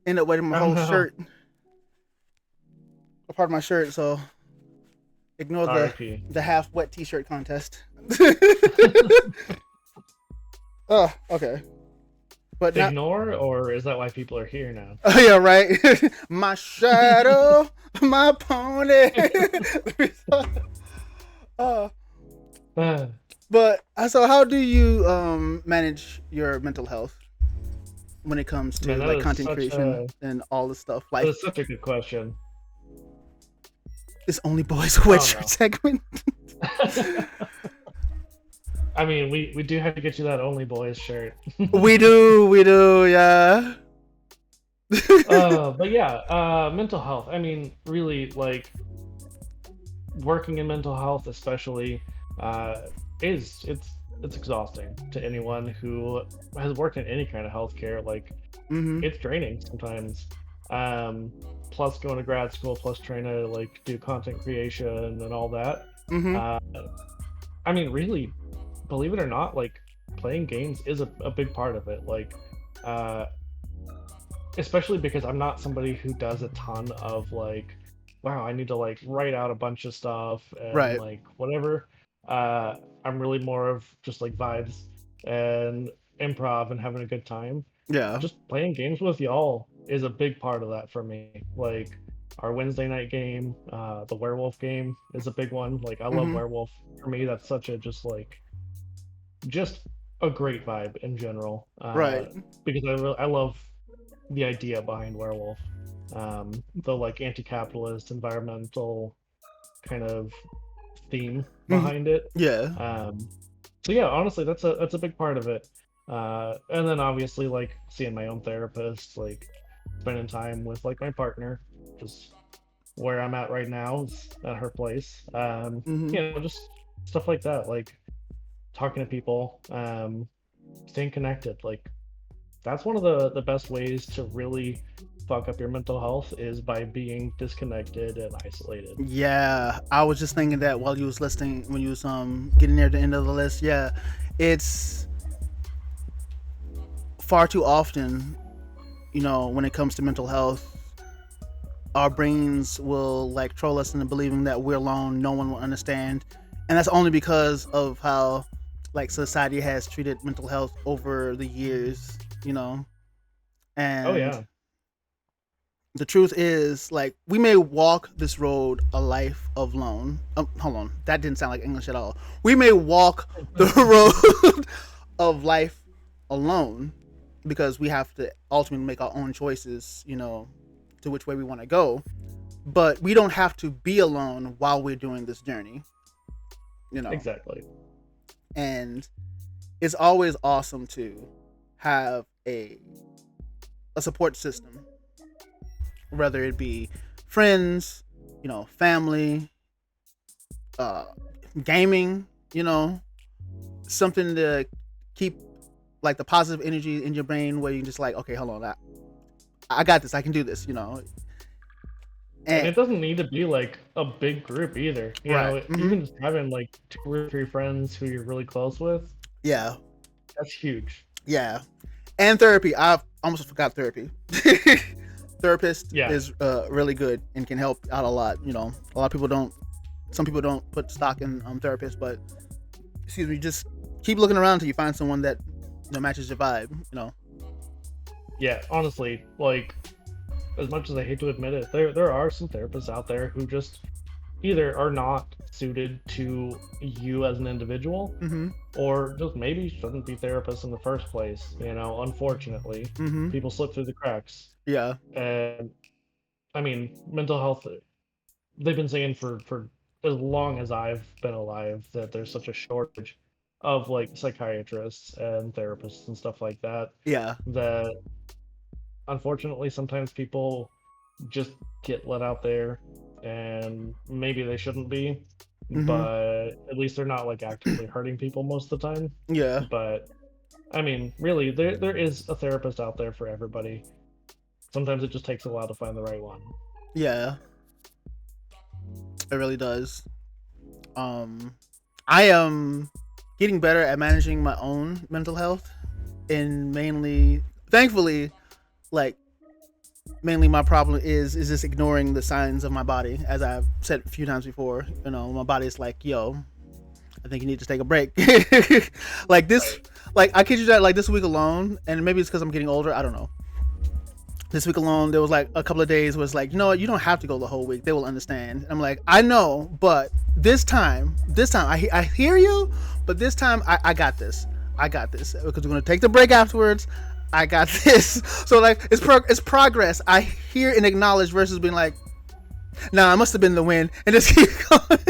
End up wetting my whole shirt. A part of my shirt, so ignore the half wet t-shirt contest. Oh, okay. But ignore, or is that why people are here now? Oh yeah, right. My shadow, my pony. But so how do you manage your mental health when it comes to like content creation and all this stuff? Like, that's such a good question. It's only boys who wear shirt segment. I mean, we do have to get you that only boys shirt. we do, yeah. But yeah, mental health. I mean, really, like working in mental health, especially, it's exhausting to anyone who has worked in any kind of healthcare. Like, it's draining sometimes. Plus going to grad school, plus trying to like do content creation and all that. I mean, really, believe it or not, like playing games is a big part of it. Like, especially because I'm not somebody who does a ton of like, wow, I need to like write out a bunch of stuff and like whatever. I'm really more of just like vibes and improv and having a good time. Yeah. Just playing games with y'all is a big part of that for me. Like our Wednesday night game, the werewolf game is a big one. Like I love werewolf. For me, that's such a just a great vibe in general. Because I love the idea behind werewolf. The like anti-capitalist, environmental kind of theme behind it. Yeah. So yeah, honestly, that's a big part of it. And then obviously like seeing my own therapist, like spending time with like my partner, just where I'm at right now is at her place. You know, just stuff like that, like talking to people, staying connected. Like that's one of the best ways to really fuck up your mental health is by being disconnected and isolated. Yeah, I was just thinking that while you was listening, when you was getting near the end of the list. Yeah, it's far too often, you know, when it comes to mental health, our brains will like troll us into believing that we're alone, no one will understand, and that's only because of how like society has treated mental health over the years, you know. And the truth is, like, we may walk this road a life of lone. Hold on, that didn't sound like English at all. We may walk the road of life alone because we have to ultimately make our own choices, you know, to which way we want to go. But we don't have to be alone while we're doing this journey, you know. Exactly. And it's always awesome to have a support system, whether it be friends, you know, family, gaming, you know, something to keep like the positive energy in your brain where you just like, okay, hold on, I got this, I can do this, And it doesn't need to be like a big group either. You know, even just having like 2 or 3 friends who you're really close with. Yeah. That's huge. Yeah. And therapy. I almost forgot therapy. Therapist is really good and can help out a lot. A lot of people don't. Some people don't put stock in therapists, but just keep looking around until you find someone that matches your vibe. Yeah, honestly, like as much as I hate to admit it, there are some therapists out there who just either are not suited to you as an individual, or just maybe shouldn't be therapists in the first place. Unfortunately, people slip through the cracks. Yeah. And I mean, mental health, they've been saying for as long as I've been alive that there's such a shortage of like psychiatrists and therapists and stuff like that. Yeah. That unfortunately sometimes people just get let out there, and maybe they shouldn't be, but at least they're not like actively hurting people most of the time. Yeah. But I mean, really, there is a therapist out there for everybody. Sometimes it just takes a while to find the right one. Yeah. It really does. I am getting better at managing my own mental health, and thankfully, mainly my problem is just ignoring the signs of my body. As I've said a few times before, my body's like, yo, I think you need to take a break. Like this, I kid you not, like this week alone, and maybe it's because I'm getting older, I don't know. This week alone, there was like a couple of days where it's like, you know what, you don't have to go the whole week. They will understand. I'm like, I know, but this time, I hear you, but this time I got this. Because we're going to take the break afterwards. I got this. So like, it's progress. I hear and acknowledge versus being like, nah, it must have been the wind, and just keep going.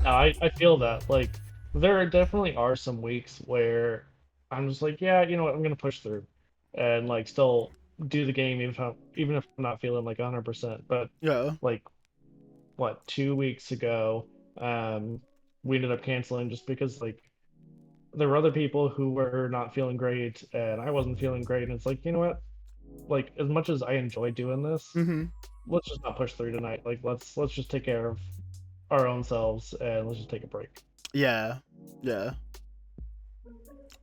I feel that. Like, there definitely are some weeks where I'm just like, yeah, you know what, I'm going to push through and like still do the game even if I'm not feeling like 100%. But yeah, like 2 weeks ago, we ended up canceling just because like there were other people who were not feeling great and I wasn't feeling great, and it's like, you know what, like as much as I enjoy doing this, let's just not push through tonight. Like let's just take care of our own selves and let's just take a break. Yeah.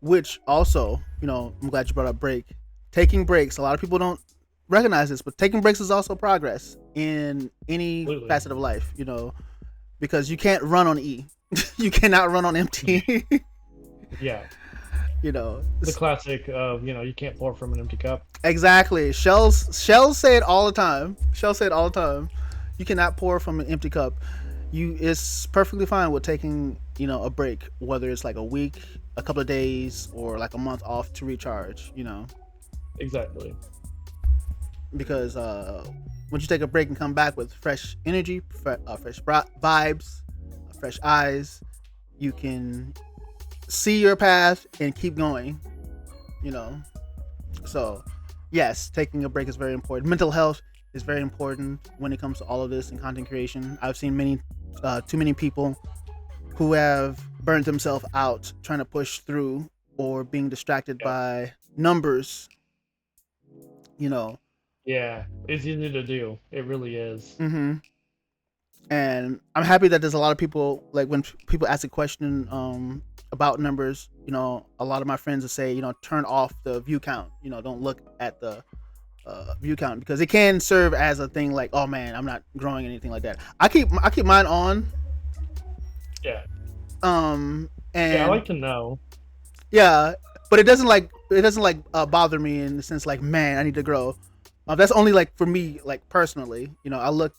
Which also, I'm glad you brought up break. Taking breaks, a lot of people don't recognize this, but taking breaks is also progress in any facet of life, because you can't run on E. You cannot run on empty. Yeah. The classic of, you can't pour from an empty cup. Exactly. Shells say it all the time. You cannot pour from an empty cup. It's perfectly fine with taking, a break, whether it's like a week, a couple of days, or like a month off to recharge, Exactly. Because once you take a break and come back with fresh energy, fresh vibes, fresh eyes, you can see your path and keep going, So, yes, taking a break is very important. Mental health is very important when it comes to all of this in content creation. I've seen too many people who have burned themselves out trying to push through or being distracted by numbers. Yeah, it's easy to do. It really is. And I'm happy that there's a lot of people, like when people ask a question about numbers, a lot of my friends will say, turn off the view count. Don't look at the view count, because it can serve as a thing like, oh man, I'm not growing, anything like that. I keep mine on. Yeah. And I like to know. Yeah, but it doesn't bother me in the sense like, man, I need to grow. That's only like for me, like personally. I look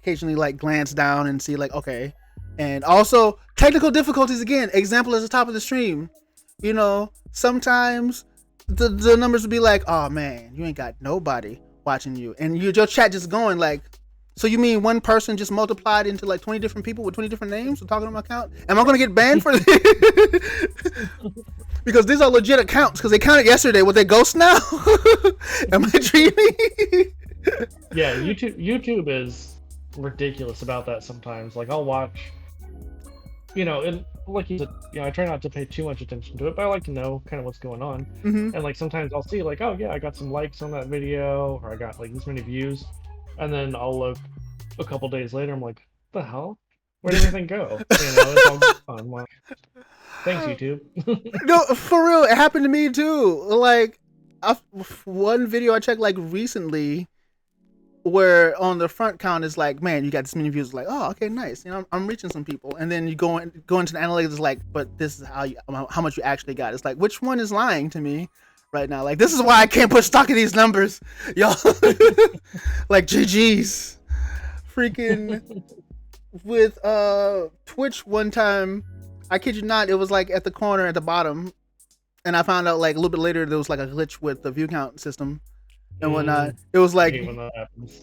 occasionally, like glance down and see like, okay. And also technical difficulties again. Example at the top of the stream. Sometimes the numbers would be like, oh man, you ain't got nobody watching you, and your chat just going like, so you mean one person just multiplied into like 20 different people with 20 different names and talking on my account? Am I going to get banned for this? Because these are legit accounts, because they counted yesterday. Were they ghosts now? Am I dreaming? Yeah, YouTube is ridiculous about that sometimes. Like I'll watch and like you said, I try not to pay too much attention to it, but I like to know kind of what's going on. Mm-hmm. And like sometimes I'll see like, oh yeah, I got some likes on that video, or I got like this many views, and then I'll look a couple days later, I'm like, the hell? Where did everything go? It's all gone. I'm like, thanks, YouTube. No, for real, it happened to me too. Like, one video I checked like recently, where on the front count is like, man, you got this many views. Like, oh, okay, nice. I'm reaching some people. And then you go into the analytics, it's like, but this is how much you actually got. It's like, which one is lying to me right now? Like, this is why I can't put stock in these numbers, y'all. Like, GG's, freaking with Twitch one time. I kid you not, it was like at the corner at the bottom, and I found out like a little bit later there was like a glitch with the view count system and whatnot. It was like,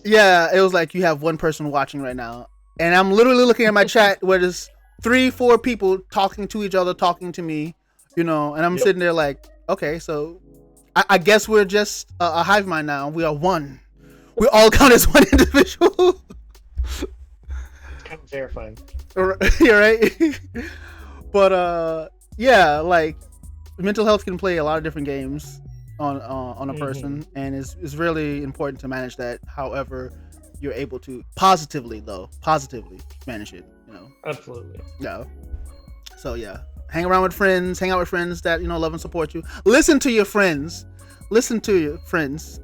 yeah, it was like you have one person watching right now, and I'm literally looking at my chat where there's 3-4 people talking to each other, talking to me, and I'm sitting there like, okay, so I guess we're just a hive mind now. We are one. We all count as one individual. It's kind of terrifying. You're right. But yeah, like mental health can play a lot of different games on a person, and it's really important to manage that. However, you're able to positively manage it. Absolutely. Yeah. So yeah, hang out with friends that love and support you. Listen to your friends. Because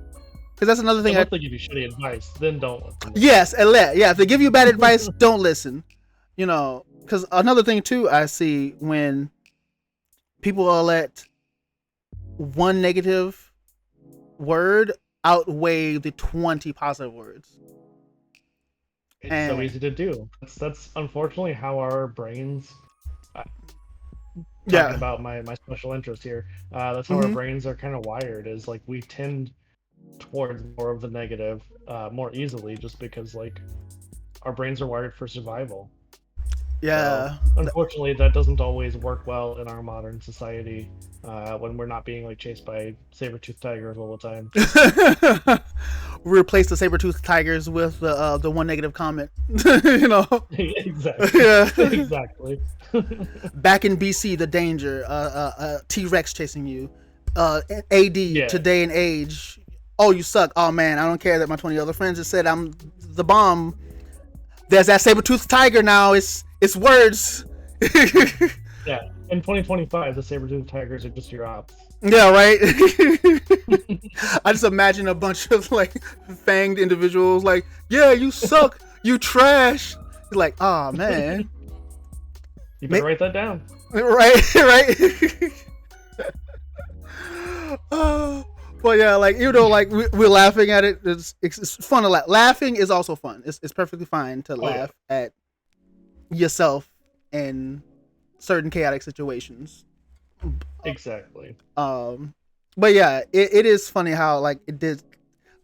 that's another thing. If they give you shitty advice, then don't listen. Yes, if they give you bad advice, don't listen. Because another thing too, I see when people will let one negative word outweigh the 20 positive words. It's so easy to do. That's unfortunately how our brains. Talking about my special interest here. That's how our brains are kind of wired. Is like we tend towards more of the negative more easily, just because like our brains are wired for survival. Yeah. So, unfortunately, that doesn't always work well in our modern society when we're not being like chased by saber-toothed tigers all the time. We replace the saber-toothed tigers with the one negative comment. Exactly. Yeah. Exactly. Back in BC, the danger. T-Rex chasing you. AD today and age. Oh, you suck. Oh man, I don't care that my 20 other friends have said I'm the bomb. There's that saber-toothed tiger now. It's words. Yeah, in 2025, the saber-toothed tigers are just your ops. Yeah, right. I just imagine a bunch of like fanged individuals like, yeah, you suck, you trash. You're like, oh man. You better write that down. Right. But yeah, like like we're laughing at it. It's fun to laugh. Laughing is also fun. It's perfectly fine to laugh at yourself in certain chaotic situations. Exactly. But yeah, it is funny how like it did.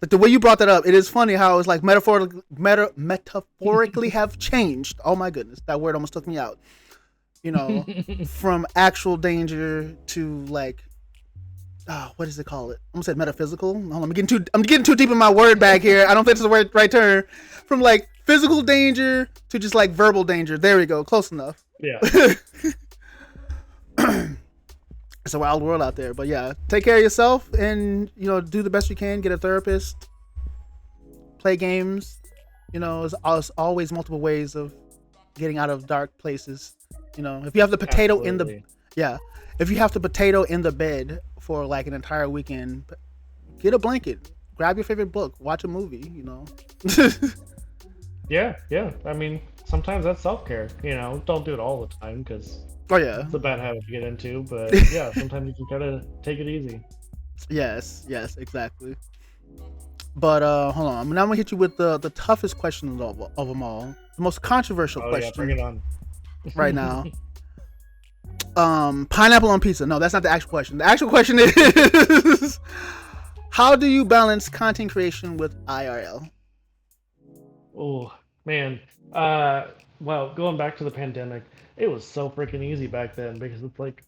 Like the way you brought that up, it is funny how it's like metaphorically have changed. Oh my goodness, that word almost took me out. From actual danger to like, what does it call it? I almost said metaphysical. Hold on, I'm getting too deep in my word bag here. I don't think it's the right term. From like physical danger to just like verbal danger. There we go. Close enough. Yeah. It's a wild world out there, but yeah, take care of yourself and do the best you can. Get a therapist. Play games. There's always multiple ways of getting out of dark places. If you have the potato in the bed for like an entire weekend, get a blanket, grab your favorite book, watch a movie. Yeah. I mean, sometimes that's self-care. Don't do it all the time because. Oh yeah, it's a bad habit to get into, but yeah, sometimes you just gotta take it easy. Yes, exactly. But hold on, now I'm gonna hit you with the toughest question of them all, the most controversial question. Yeah, bring it on. Right now. Pineapple on pizza. No, that's not the actual question. The actual question is, how do you balance content creation with IRL? Oh man, well, going back to the pandemic. It was so freaking easy back then because it's like,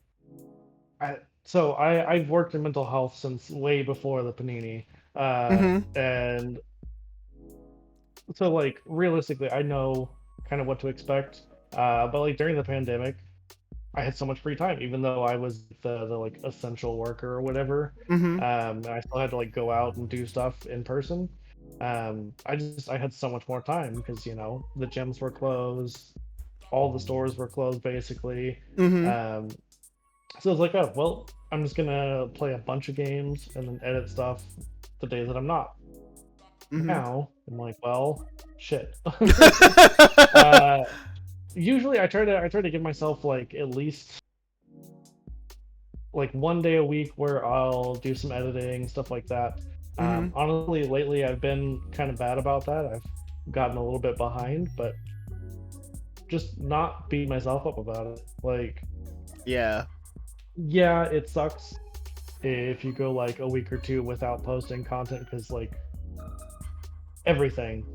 I've worked in mental health since way before the Panini, and so like realistically, I know kind of what to expect. But like during the pandemic, I had so much free time, even though I was the like essential worker or whatever. Mm-hmm. I still had to like go out and do stuff in person. I had so much more time because the gyms were closed, all the stores were closed basically. Mm-hmm. So I was like, oh well, I'm just gonna play a bunch of games and then edit stuff the days that I'm not. Mm-hmm. Now I'm like, well, shit. uh, Usually I try to give myself like at least like 1 day a week where I'll do some editing, stuff like that. Mm-hmm. Honestly, lately I've been kind of bad about that. I've gotten a little bit behind, but just not beat myself up about it. Like, Yeah. yeah, it sucks if you go like a week or two without posting content because like everything,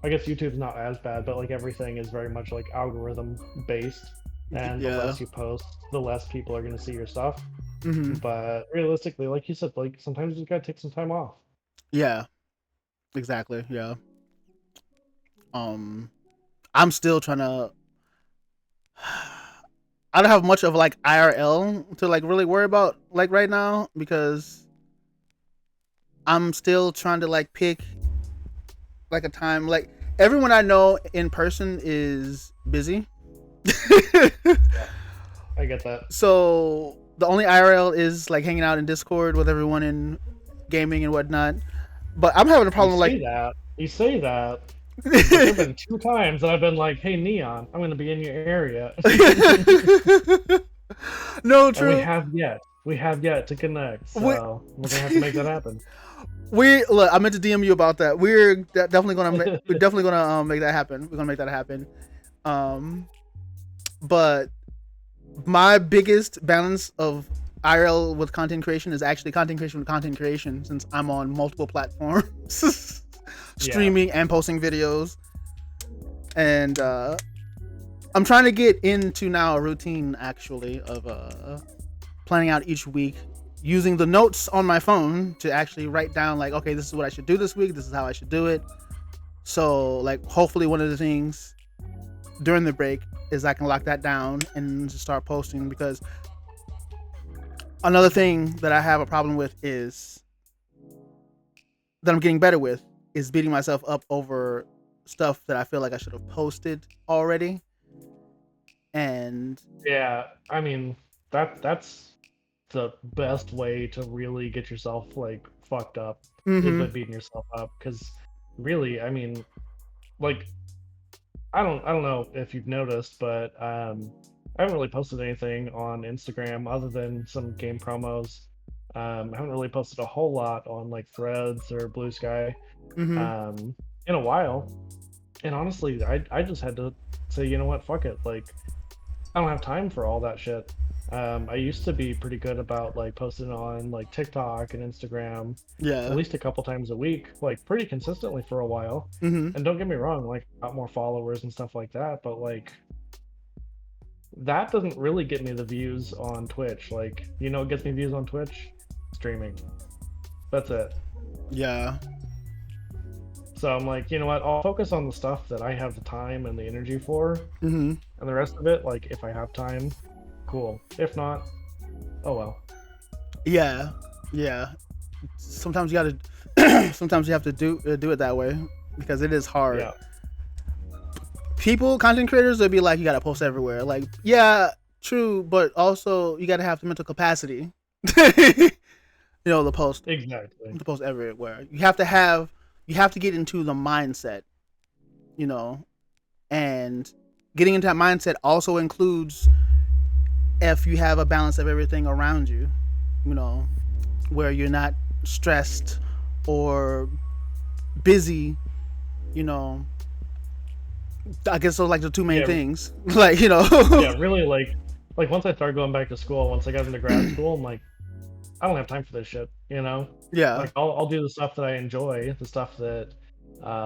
I guess YouTube's not as bad, but like everything is very much like algorithm based, and the Yeah. less you post, the less people are going to see your stuff. Mm-hmm. But realistically, like you said, like sometimes you just gotta take some time off. Yeah. Exactly. Yeah. I'm still trying to. I don't have much of like IRL to like really worry about like right now because I'm still trying to like pick like a time. Like everyone I know in person is busy. I get that. So the only IRL is like hanging out in Discord with everyone in gaming and whatnot. But I'm having a problem You say that. But there've been 2 times that I've been like, "Hey, Neon, I'm gonna be in your area." No, true. And we have yet to connect, so we're gonna have to make that happen. I meant to DM you about that. We're definitely gonna make that happen. We're gonna make that happen. But my biggest balance of IRL with content creation is actually content creation with content creation, since I'm on multiple platforms, streaming and posting videos, and I'm trying to get into now a routine actually of planning out each week, using the notes on my phone to actually write down like, okay, this is what I should do this week, this is how I should do it. So like hopefully one of the things during the break is I can lock that down and just start posting, because another thing that I have a problem with is that I'm getting better with is beating myself up over stuff that I feel like I should have posted already. And yeah, I mean that's the best way to really get yourself like fucked up is by beating yourself up, because really, I mean, like I don't know if you've noticed, but I haven't really posted anything on Instagram other than some game promos. I haven't really posted a whole lot on like Threads or Blue Sky in a while. And honestly, I just had to say, you know what, fuck it. Like, I don't have time for all that shit. I used to be pretty good about like posting on like TikTok and Instagram, at least a couple times a week, like pretty consistently for a while. And don't get me wrong, like got more followers and stuff like that, but like that doesn't really get me the views on Twitch. Like, what gets me views on Twitch? Streaming. That's it. Yeah. So I'm like, you know what? I'll focus on the stuff that I have the time and the energy for, and the rest of it, like if I have time, cool. If not, oh well. Yeah. Sometimes you gotta. Sometimes you have to do it that way, because it is hard. Yeah. Content creators, they'll be like, you gotta post everywhere. Like, yeah, true, but also you gotta have the mental capacity. To post. Exactly. To post everywhere. You have to get into the mindset. And getting into that mindset also includes if you have a balance of everything around you, where you're not stressed or busy, I guess those are like the two main things. Like, Yeah, really, like once I started going back to school, once I got into grad school, I'm like, I don't have time for this shit, Yeah. Like, I'll do the stuff that I enjoy, the stuff that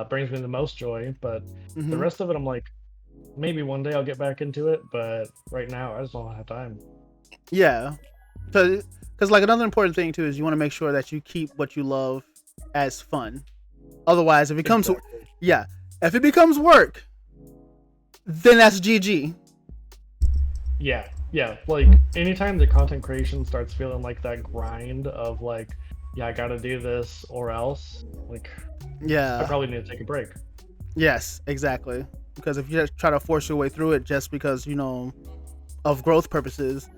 brings me the most joy, but the rest of it, I'm like, maybe one day I'll get back into it, but right now I just don't have time. Yeah. Because like another important thing too is you want to make sure that you keep what you love as fun. Otherwise, if it becomes if it becomes work, then that's GG. Yeah, like anytime the content creation starts feeling like that grind of like, yeah, I gotta do this or else, like, I Yeah. probably need to take a break. Yes, exactly. Because if you just try to force your way through it just because, of growth purposes,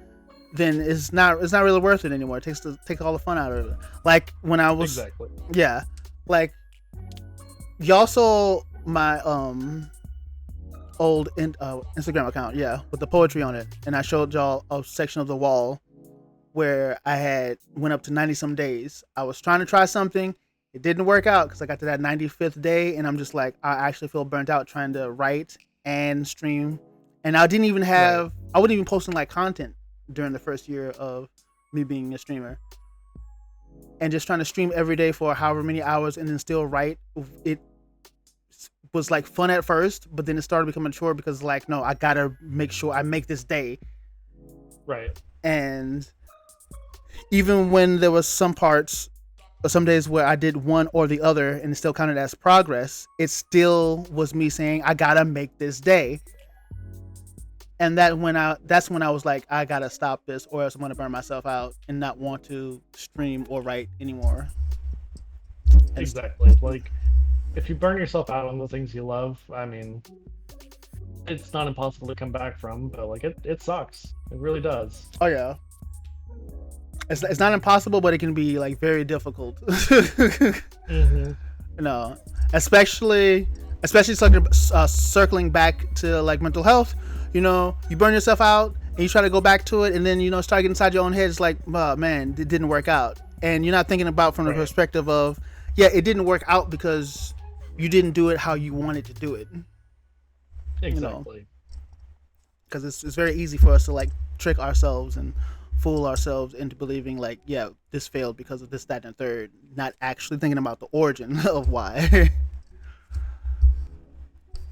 then it's not really worth it anymore. It takes all the fun out of it. Like when I was Exactly. Yeah. Like y'all saw my old Instagram account, yeah, with the poetry on it, and I showed y'all a section of the wall where I had went up to 90 some days. I was trying to try something. It didn't work out because I got to that 95th day, and I'm just like, I actually feel burnt out trying to write and stream. And I didn't even have, I wasn't even posting like content during the first year of me being a streamer. And just trying to stream every day for however many hours and then still write. It was like fun at first, but then it started becoming a chore because like, no, I gotta make sure I make this day. Right. And even when there was some parts or some days where I did one or the other and it still counted as progress, it still was me saying I gotta make this day. And that's when I was like, I gotta stop this or else I'm gonna burn myself out and not want to stream or write anymore. Exactly. Like if you burn yourself out on the things you love, I mean, it's not impossible to come back from, but like it sucks. It really does. Oh yeah. It's not impossible, but it can be like very difficult. Especially circling back to like mental health. You burn yourself out and you try to go back to it, and then start getting inside your own head. It's like, oh, man, it didn't work out, and you're not thinking about from the perspective of, yeah, it didn't work out because you didn't do it how you wanted to do it. Exactly. Because it's very easy for us to like trick ourselves and fool ourselves into believing like, yeah, this failed because of this, that, and the third, not actually thinking about the origin of why.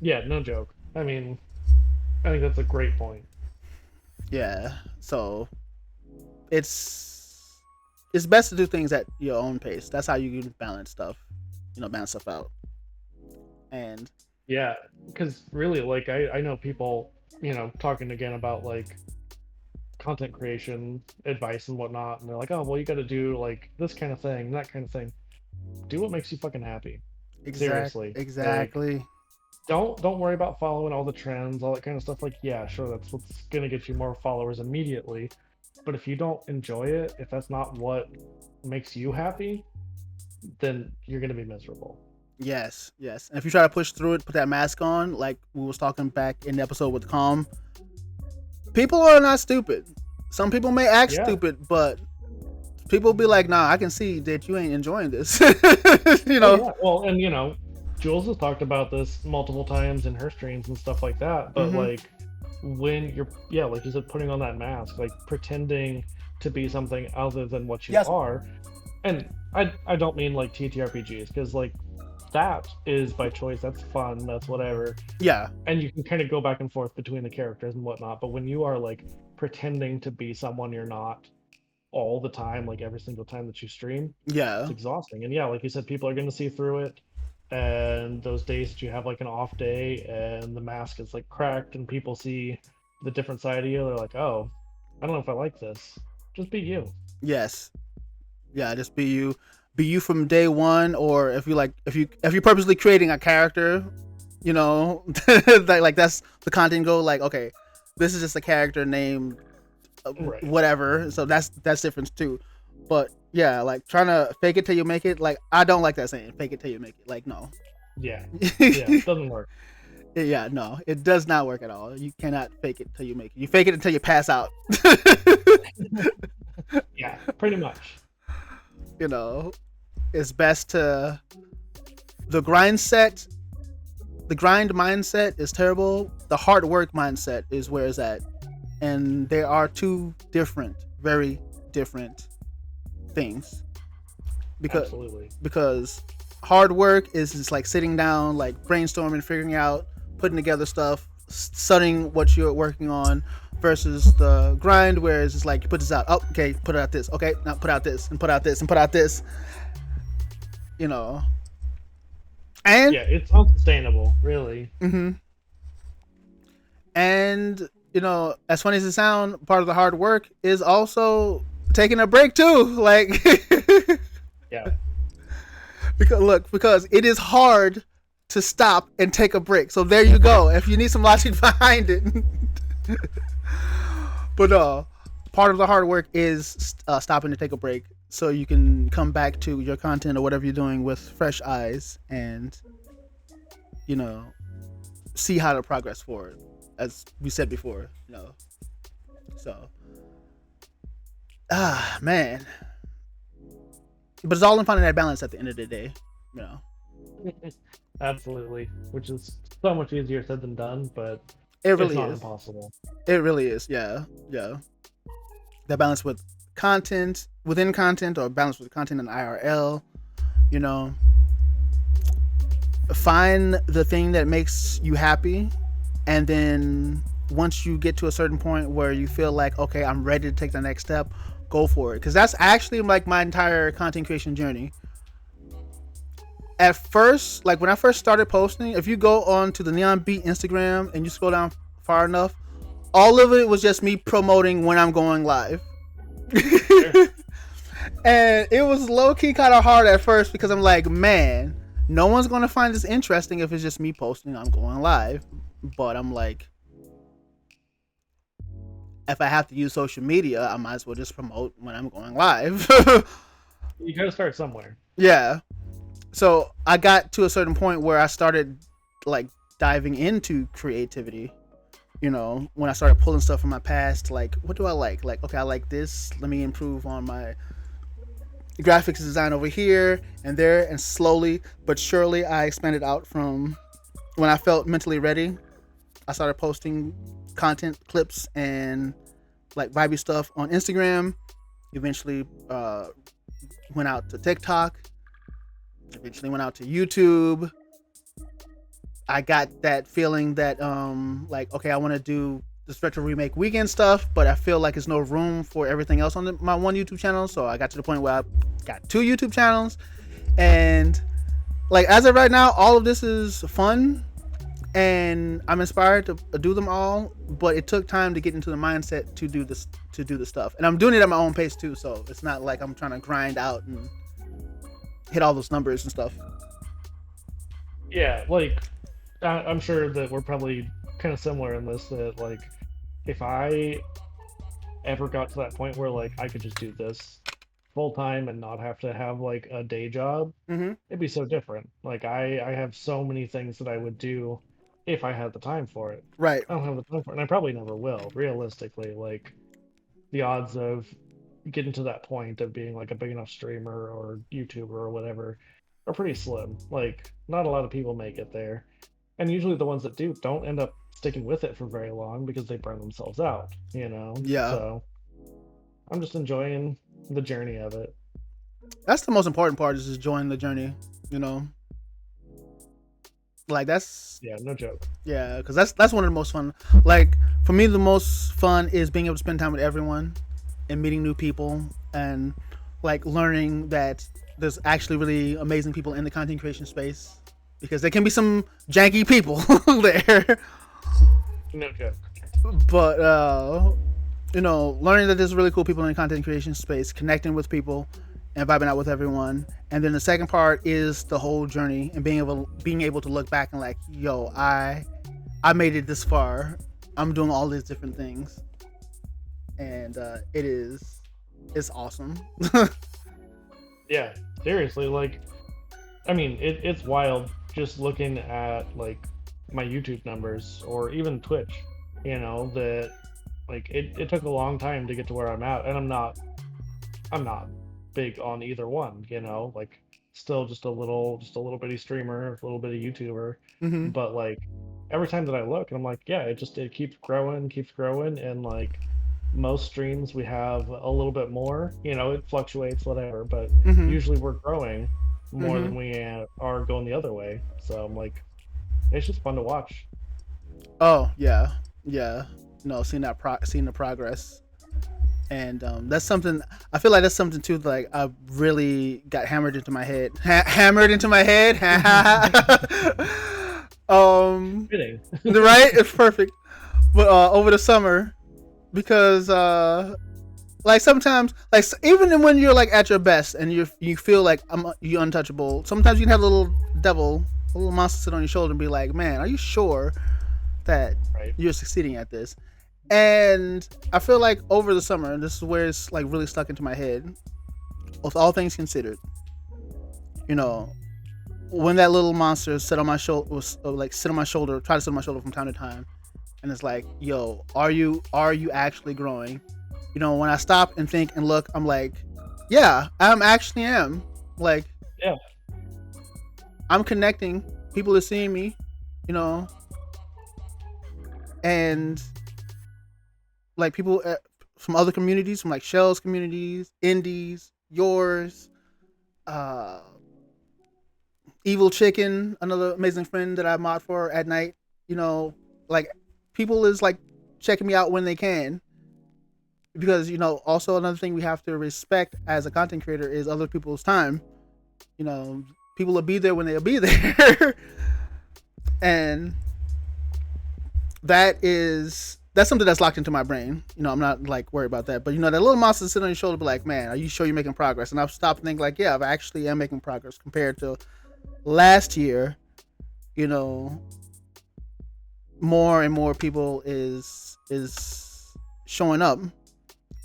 Yeah, no joke. I mean, I think that's a great point. Yeah, so it's best to do things at your own pace. That's how you can balance stuff out. And yeah, because really, like I know people, talking again about like content creation advice and whatnot, and they're like, oh, well, you got to do like this kind of thing, that kind of thing. Do what makes you fucking happy. Seriously. Exactly. Like, don't worry about following all the trends, all that kind of stuff. Like, yeah, sure, that's what's gonna get you more followers immediately. But if you don't enjoy it, if that's not what makes you happy, then you're gonna be miserable. Yes. And if you try to push through it, put that mask on, like we was talking back in the episode with Calm, people are not stupid. Some people may act stupid, but people be like, nah, I can see that you ain't enjoying this. Oh, yeah. Well, and Jules has talked about this multiple times in her streams and stuff like that. But like when you're, like you said, putting on that mask, like pretending to be something other than what you are. And I don't mean like TTRPGs, because like that is by choice. That's fun. That's whatever. Yeah. And you can kind of go back and forth between the characters and whatnot. But when you are like pretending to be someone you're not all the time, like every single time that you stream, it's exhausting. And yeah, like you said, people are going to see through it. And those days that you have like an off day and the mask is like cracked and people see the different side of you, they're like, oh, I don't know if I like this. Just be you. Yes. Yeah, just be you. Be you from day one, or if you're purposely creating a character, like that's the content goal. Like, okay, this is just a character named whatever, so that's different too. But yeah, like trying to fake it till you make it, like I don't like that saying, fake it till you make it. Like, no. Yeah, it doesn't work. Yeah, no, it does not work at all. You cannot fake it till you make it. You fake it until you pass out. Yeah, pretty much. It's best to the grind mindset is terrible. The hard work mindset is where it's at. And they are two very different things. Because hard work is just like sitting down, like brainstorming, figuring out, putting together stuff, studying what you're working on, versus the grind where it's just like you put this out, oh, okay, put out this, okay, now put out this and put out this and put out this. And yeah, it's unsustainable, really. And you know, as funny as it sounds, part of the hard work is also taking a break too. Like, yeah. Because it is hard to stop and take a break. So there you go. If you need some logic behind it. But part of the hard work is stopping to take a break so you can come back to your content or whatever you're doing with fresh eyes and, you know, see how to progress forward, as we said before, you know. So, man. But it's all in finding that balance at the end of the day, you know. Absolutely, which is so much easier said than done, but it really it's not is impossible. It really is, yeah. That balance with content, within content, or balance with content in IRL, you know. Find the thing that makes you happy, and then once you get to a certain point where you feel like, okay, I'm ready to take the next step, go for it. Because that's actually like my entire content creation journey. At first, like when I first started posting, if you go on to the Neon Beat Instagram and you scroll down far enough, all of it was just me promoting when I'm going live. And it was low-key kind of hard at first because I'm like, man, no one's going to find this interesting if it's just me posting I'm going live. But I'm like, if I have to use social media, I might as well just promote when I'm going live. You gotta start somewhere. Yeah. So I got to a certain point where I started like diving into creativity. You know, when I started pulling stuff from my past, like, what do I like? Like, okay, I like this. Let me improve on my graphics design over here and there. And slowly but surely, I expanded out from when I felt mentally ready. I started posting content clips and like vibey stuff on Instagram. Eventually went out to TikTok. Eventually went out to YouTube. I got that feeling that like, okay, I want to do this retro remake weekend stuff, but I feel like there's no room for everything else on my one YouTube channel. So I got to the point where I got 2 YouTube channels, and like as of right now, all of this is fun and I'm inspired to do them all, but it took time to get into the mindset to do this stuff, and I'm doing it at my own pace too. So it's not like I'm trying to grind out and hit all those numbers and stuff. Yeah, like I'm sure that we're probably kind of similar in this, that like if I ever got to that point where like I could just do this full time and not have to have like a day job, it'd be so different. Like I have so many things that I would do if I had the time for it. Right. I don't have the time for it, and I probably never will, realistically. Like the odds of getting to that point of being like a big enough streamer or YouTuber or whatever are pretty slim. Like not a lot of people make it there. And usually the ones that do don't end up sticking with it for very long because they burn themselves out, you know? Yeah. So I'm just enjoying the journey of it. That's the most important part, is enjoying the journey, you know? Like that's... Yeah, no joke. Yeah, because that's one of the most fun. Like for me, the most fun is being able to spend time with everyone and meeting new people and like learning that there's actually really amazing people in the content creation space, because there can be some janky people there. No joke. But you know, learning that there's really cool people in the content creation space, connecting with people and vibing out with everyone. And then the second part is the whole journey and being able to look back and like, yo, I made it this far. I'm doing all these different things. And it's awesome. Yeah, seriously, like I mean, it's wild just looking at like my YouTube numbers or even Twitch, you know, that like it took a long time to get to where I'm at, and I'm not big on either one, you know, like still just a little bitty streamer, a little bitty YouTuber, but like every time that I look, I'm like, yeah, it keeps growing, and like most streams we have a little bit more, you know, it fluctuates, whatever, but usually we're growing more than we are going the other way. So I'm like, it's just fun to watch. Oh yeah. No, seeing the progress, and that's something I feel like that's something too. Like I really got hammered into my head. Fitting. Right? It's perfect. but over the summer, because like sometimes, like even when you're like at your best and you feel like you're untouchable, sometimes you can have a little devil, a little monster sit on your shoulder and be like, man, are you sure that you're succeeding at this? And I feel like over the summer, and this is where it's like really stuck into my head, with all things considered, you know, when that little monster sit on my shoulder, try to sit on my shoulder from time to time, and it's like, yo, are you actually growing? You know, when I stop and think and look, I'm like, yeah, I'm actually am. Like, yeah, I'm connecting. People are seeing me, you know, and like people from other communities, from like Shell's communities, Indies, yours, Evil Chicken, another amazing friend that I mod for at night. You know, like people is like checking me out when they can. Because, you know, also another thing we have to respect as a content creator is other people's time. You know, people will be there when they'll be there. And that's something that's locked into my brain. You know, I'm not like worried about that. But, you know, that little monster sitting on your shoulder be like, man, are you sure you're making progress? And I've stopped and think like, yeah, I actually am making progress compared to last year. You know, more and more people is showing up.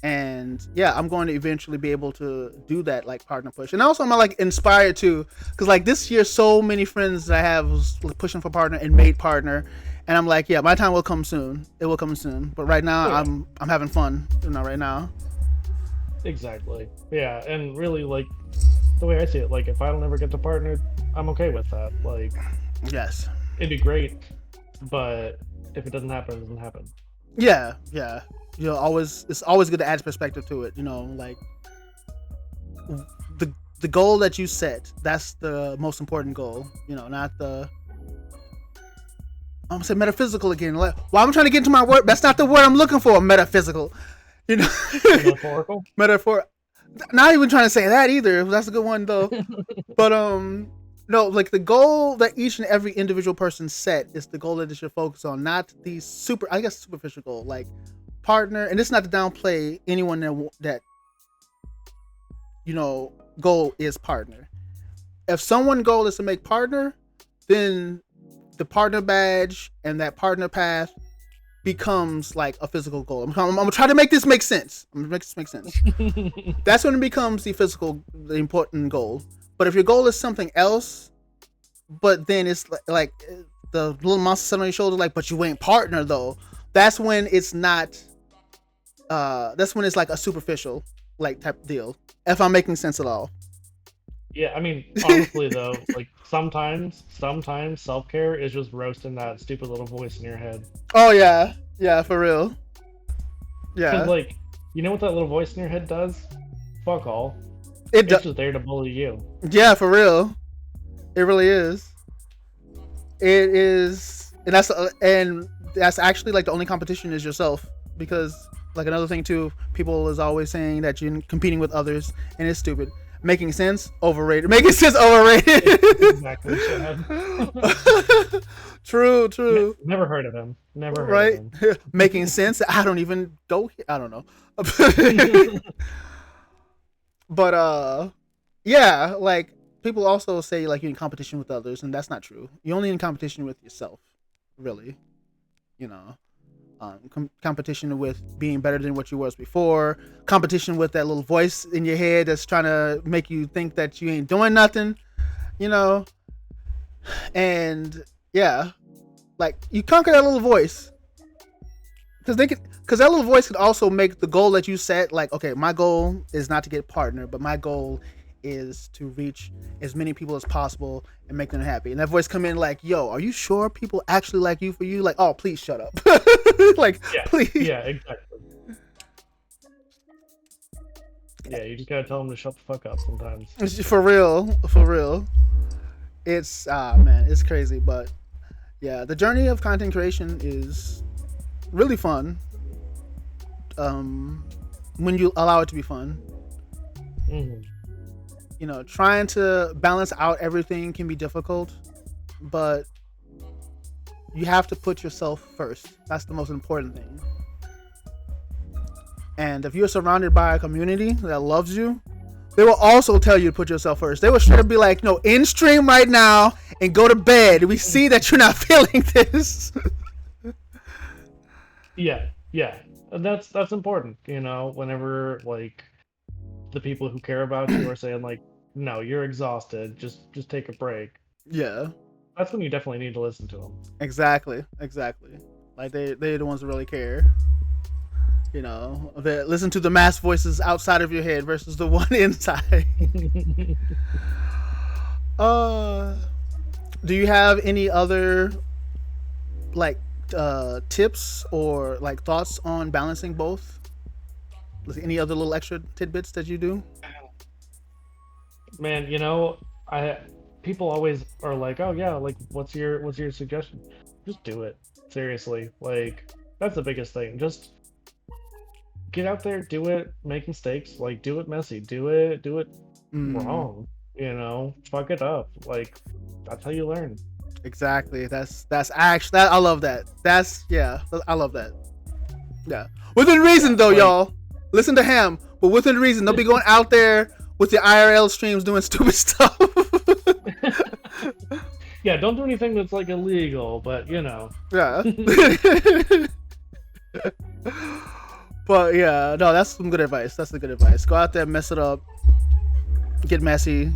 And yeah, I'm going to eventually be able to do that like partner push. And also I'm like inspired too, because like this year so many friends that I have was pushing for partner and made partner, and I'm like, yeah, my time will come soon. It will come soon. But right now I'm having fun, you know, right now. Exactly. Yeah, and really like the way I see it, like if I don't ever get to partner, I'm okay with that. Like, yes, it'd be great, but if it doesn't happen, it doesn't happen. Yeah. You know, it's always good to add perspective to it. You know, like the goal that you set, that's the most important goal. You know, not the I'm gonna say metaphysical again. Like, well, I'm trying to get into my word. That's not the word I'm looking for. Metaphysical. You know, metaphorical. Not even trying to say that either. That's a good one though. But no, like the goal that each and every individual person set is the goal that they should focus on, not the superficial goal, like partner. And this is not to downplay anyone that you know goal is partner. If someone's goal is to make partner, then the partner badge and that partner path becomes like a physical goal. I'm gonna try to make this make sense. That's when it becomes the important goal. But if your goal is something else, but then it's like the little monster sitting on your shoulder, like, but you ain't partner though. That's when it's not. That's when it's like a superficial like type deal. If I'm making sense at all. Yeah, I mean, honestly though, like sometimes self-care is just roasting that stupid little voice in your head. Oh yeah, for real. Yeah. Because like, you know what that little voice in your head does? Fuck all. It's just there to bully you. Yeah, for real. It really is. It is, and that's actually like the only competition is yourself, because like another thing too, people is always saying that you're competing with others, and it's stupid. Making sense, overrated. Making sense, overrated. Exactly. True. Never heard of him. Never heard right? of him. Making sense. I don't even go. I don't know. But yeah, like people also say like you're in competition with others, and that's not true. You're only in competition with yourself, really. You know. Competition with being better than what you was before, competition with that little voice in your head that's trying to make you think that you ain't doing nothing, you know. And yeah, like you conquer that little voice, because that little voice could also make the goal that you set, like, okay, my goal is not to get partner, but my goal is to reach as many people as possible and make them happy. And that voice come in like, yo, are you sure people actually like you for you? Like, oh, please shut up. Like, yeah, please. Yeah, exactly. Yeah, you just gotta tell them to shut the fuck up sometimes. For real. It's man, it's crazy. But yeah, the journey of content creation is really fun. When you allow it to be fun. Mm-hmm. You know, trying to balance out everything can be difficult, but You have to put yourself first. That's the most important thing. And if you're surrounded by a community that loves you, they will also tell you to put yourself first. They will straight up be like, no, in stream right now and go to bed. We see that you're not feeling this. Yeah. And that's important, whenever like the people who care about you are saying like, no, you're exhausted, just take a break. Yeah. That's when you definitely need to listen to them. Exactly. Like they're the ones who really care. They listen to the mass voices outside of your head versus the one inside. Do you have any other like tips or like thoughts on balancing both? Any other little extra tidbits that you do? Man, people always are like, oh yeah, like what's your suggestion? Just do it. Seriously. Like that's the biggest thing. Just get out there, do it, make mistakes, like do it messy, do it wrong, fuck it up. Like that's how you learn. Exactly. That's actually that I love that. I love that. Yeah. Within reason though, y'all. Listen to him, but within reason. Don't be going out there with your IRL streams doing stupid stuff. Yeah, don't do anything that's like illegal, but Yeah. But yeah, no, that's some good advice. That's the good advice. Go out there, mess it up, get messy,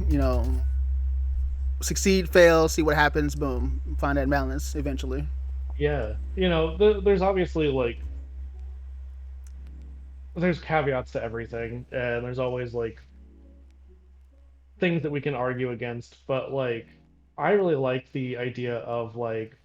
succeed, fail, see what happens, boom, find that balance eventually. Yeah, there's obviously like there's caveats to everything, and there's always like things that we can argue against, but like I really like the idea of like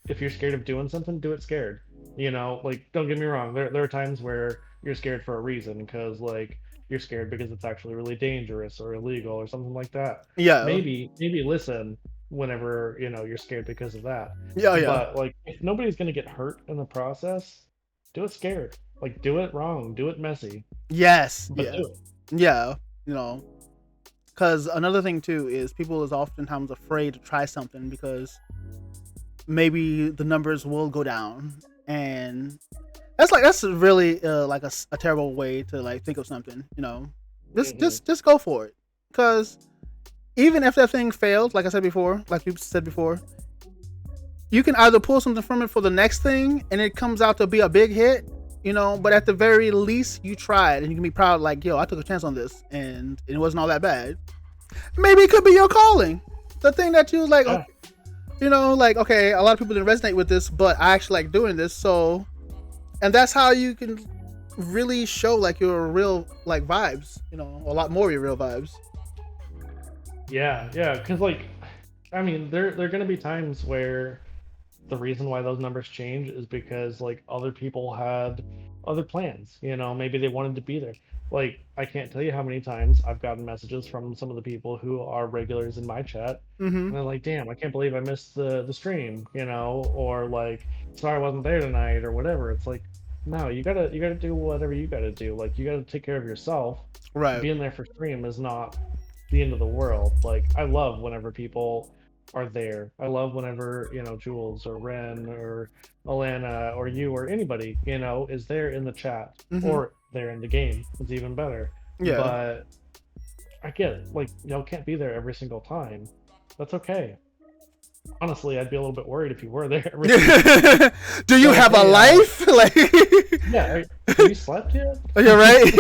if you're scared of doing something, do it scared. Like don't get me wrong, there are times where you're scared for a reason, because like you're scared because it's actually really dangerous or illegal or something like that. Yeah. Maybe listen whenever you're scared because of that. Yeah. But like if nobody's gonna get hurt in the process, do it scared. Like do it wrong, do it messy. Yes. But Yeah. do it. Yeah. Because another thing too is people is oftentimes afraid to try something because maybe the numbers will go down, and that's really like a terrible way to like think of something. Just go for it, because even if that thing fails, like you said before, you can either pull something from it for the next thing and it comes out to be a big hit, but at the very least you tried and you can be proud, like, yo, I took a chance on this and it wasn't all that bad. Maybe it could be your calling, the thing that you was like, like, okay, a lot of people didn't resonate with this, but I actually like doing this. So, and that's how you can really show like your real like vibes, a lot more of your real vibes. Yeah, because like, I mean, there are gonna be times where the reason why those numbers change is because like other people had other plans. Maybe they wanted to be there. Like I can't tell you how many times I've gotten messages from some of the people who are regulars in my chat, and they're like, "Damn, I can't believe I missed the stream," or like, "Sorry, I wasn't there tonight," or whatever. It's like, no, you gotta do whatever you gotta do. Like you gotta take care of yourself. Right. Being there for stream is not the end of the world. Like I love whenever people are there. I love whenever Jules or Ren or Alana or you or anybody is there in the chat, or they're in the game. It's even better. Yeah. But I get it. Like y'all can't be there every single time. That's okay. Honestly, I'd be a little bit worried if you were there every single time. Do you have a life? Like, yeah. Have you slept yet? You're right.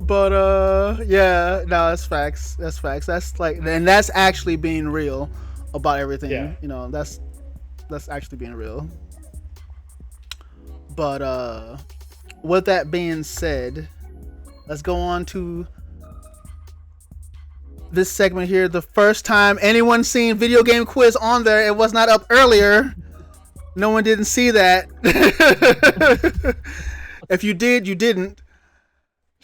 But yeah, no, that's facts. That's like, and that's actually being real about everything. Yeah. That's actually being real. But with that being said, let's go on to this segment here. The first time anyone seen video game quiz on there, it was not up earlier. No one didn't see that. If you did, you didn't.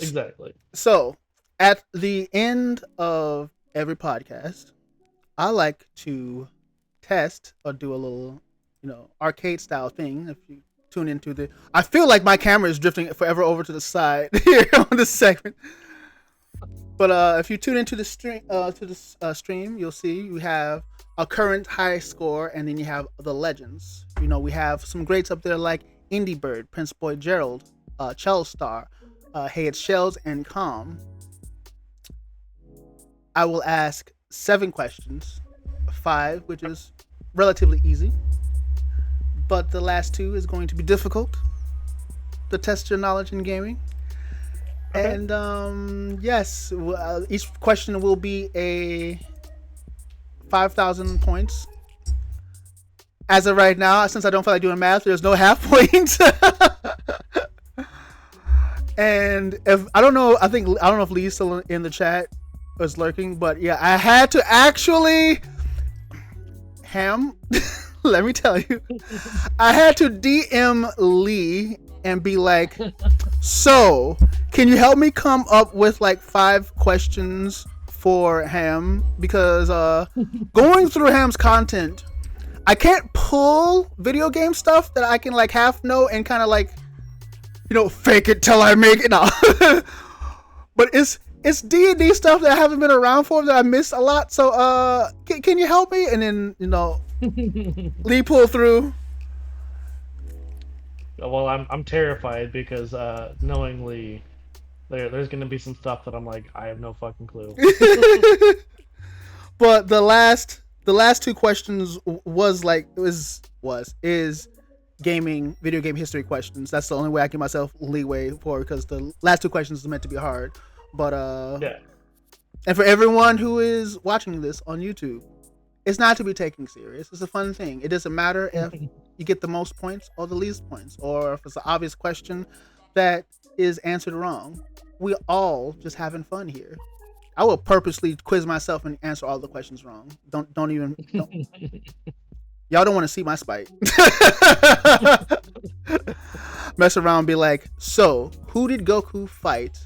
Exactly. So, at the end of every podcast, I like to test or do a little, arcade style thing. If you tune into I feel like my camera is drifting forever over to the side here on this segment. But if you tune into the stream, you'll see we have a current high score, and then you have the legends. You know, we have some greats up there like Indie Bird, Prince Boy Gerald, Chelstar, Hey It's Shells, and Calm. I will ask 7 questions, 5, which is relatively easy, but the last 2 is going to be difficult to test your knowledge in gaming. Okay. And yes, each question will be a 5,000 points. As of right now, since I don't feel like doing math, there's no half points. And if I don't know if Lee's still in the chat or is lurking, but yeah, I had to actually let me tell you, I had to DM Lee and be like, so can you help me come up with like 5 questions for Ham? Because going through Ham's content, I can't pull video game stuff that I can like half know and kind of like, you know, fake it till I make it. No. But it's D&D stuff that I haven't been around for that I missed a lot. So can you help me? And then, you know, Lee pull through. Well, I'm terrified because knowing Lee, there's going to be some stuff that I'm like, I have no fucking clue. But the last 2 questions is gaming, video game history questions. That's the only way I give myself leeway for, because the last 2 questions are meant to be hard. But yeah. And for everyone who is watching this on YouTube, it's not to be taken serious. It's a fun thing. It doesn't matter if you get the most points or the least points, or if it's an obvious question that is answered wrong. We all just having fun here. I will purposely quiz myself and answer all the questions wrong. Don't. Y'all don't want to see my spite. Mess around and be like, so who did Goku fight,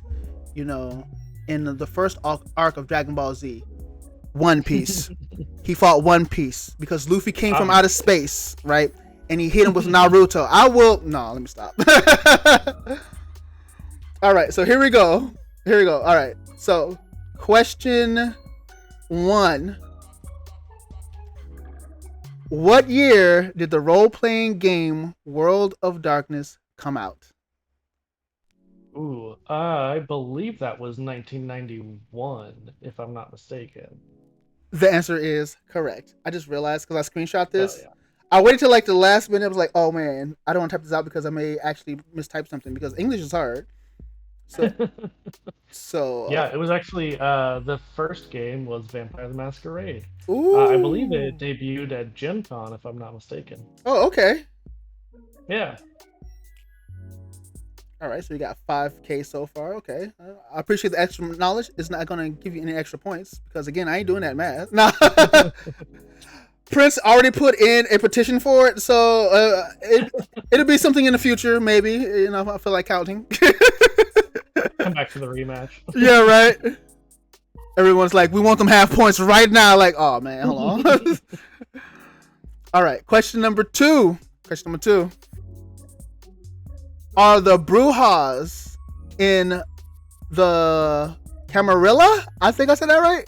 you know, in the first arc of Dragon Ball Z? One Piece. He fought One Piece because Luffy came from outer space, right? And he hit him with Naruto. Let me stop. All right, so here we go. All right, so question 1. What year did the role-playing game World of Darkness come out? Ooh, I believe that was 1991, if I'm not mistaken. The answer is correct. I just realized because I screenshot this. Oh, yeah. I waited till like the last minute. I was like, oh man, I don't want to type this out because I may actually mistype something, because English is hard. So yeah, it was actually the first game was Vampire the Masquerade. Ooh. I believe it debuted at Gen Con, if I'm not mistaken. Oh, okay. Yeah. All right, so we got 5K so far. Okay, I appreciate the extra knowledge. It's not gonna give you any extra points because, again, I ain't doing that math. Nah. Prince already put in a petition for it, so it'll be something in the future, maybe. You know, if I feel like counting. Come back for the rematch. Yeah, right. Everyone's like, we want them half points right now. Like, oh man, hold on. All right, question number 2. Are the Brujas in the Camarilla? I think I said that right.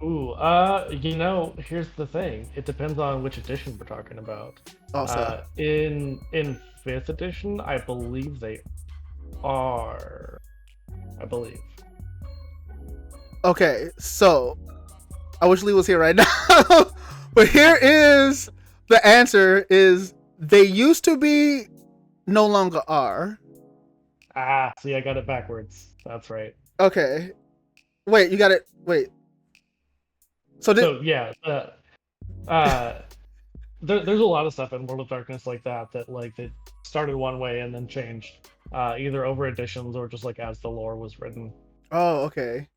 Ooh, you know, here's the thing. It depends on which edition we're talking about. Also, in 5th edition, I believe they are. I believe. Okay, so I wish Lee was here right now, but here is the answer: is they used to be, no longer are. See, I got it backwards. That's right. Okay, wait, you got it. Wait. So yeah, there's a lot of stuff in World of Darkness like that like they started one way and then changed, either over editions or just like as the lore was written. Oh, okay.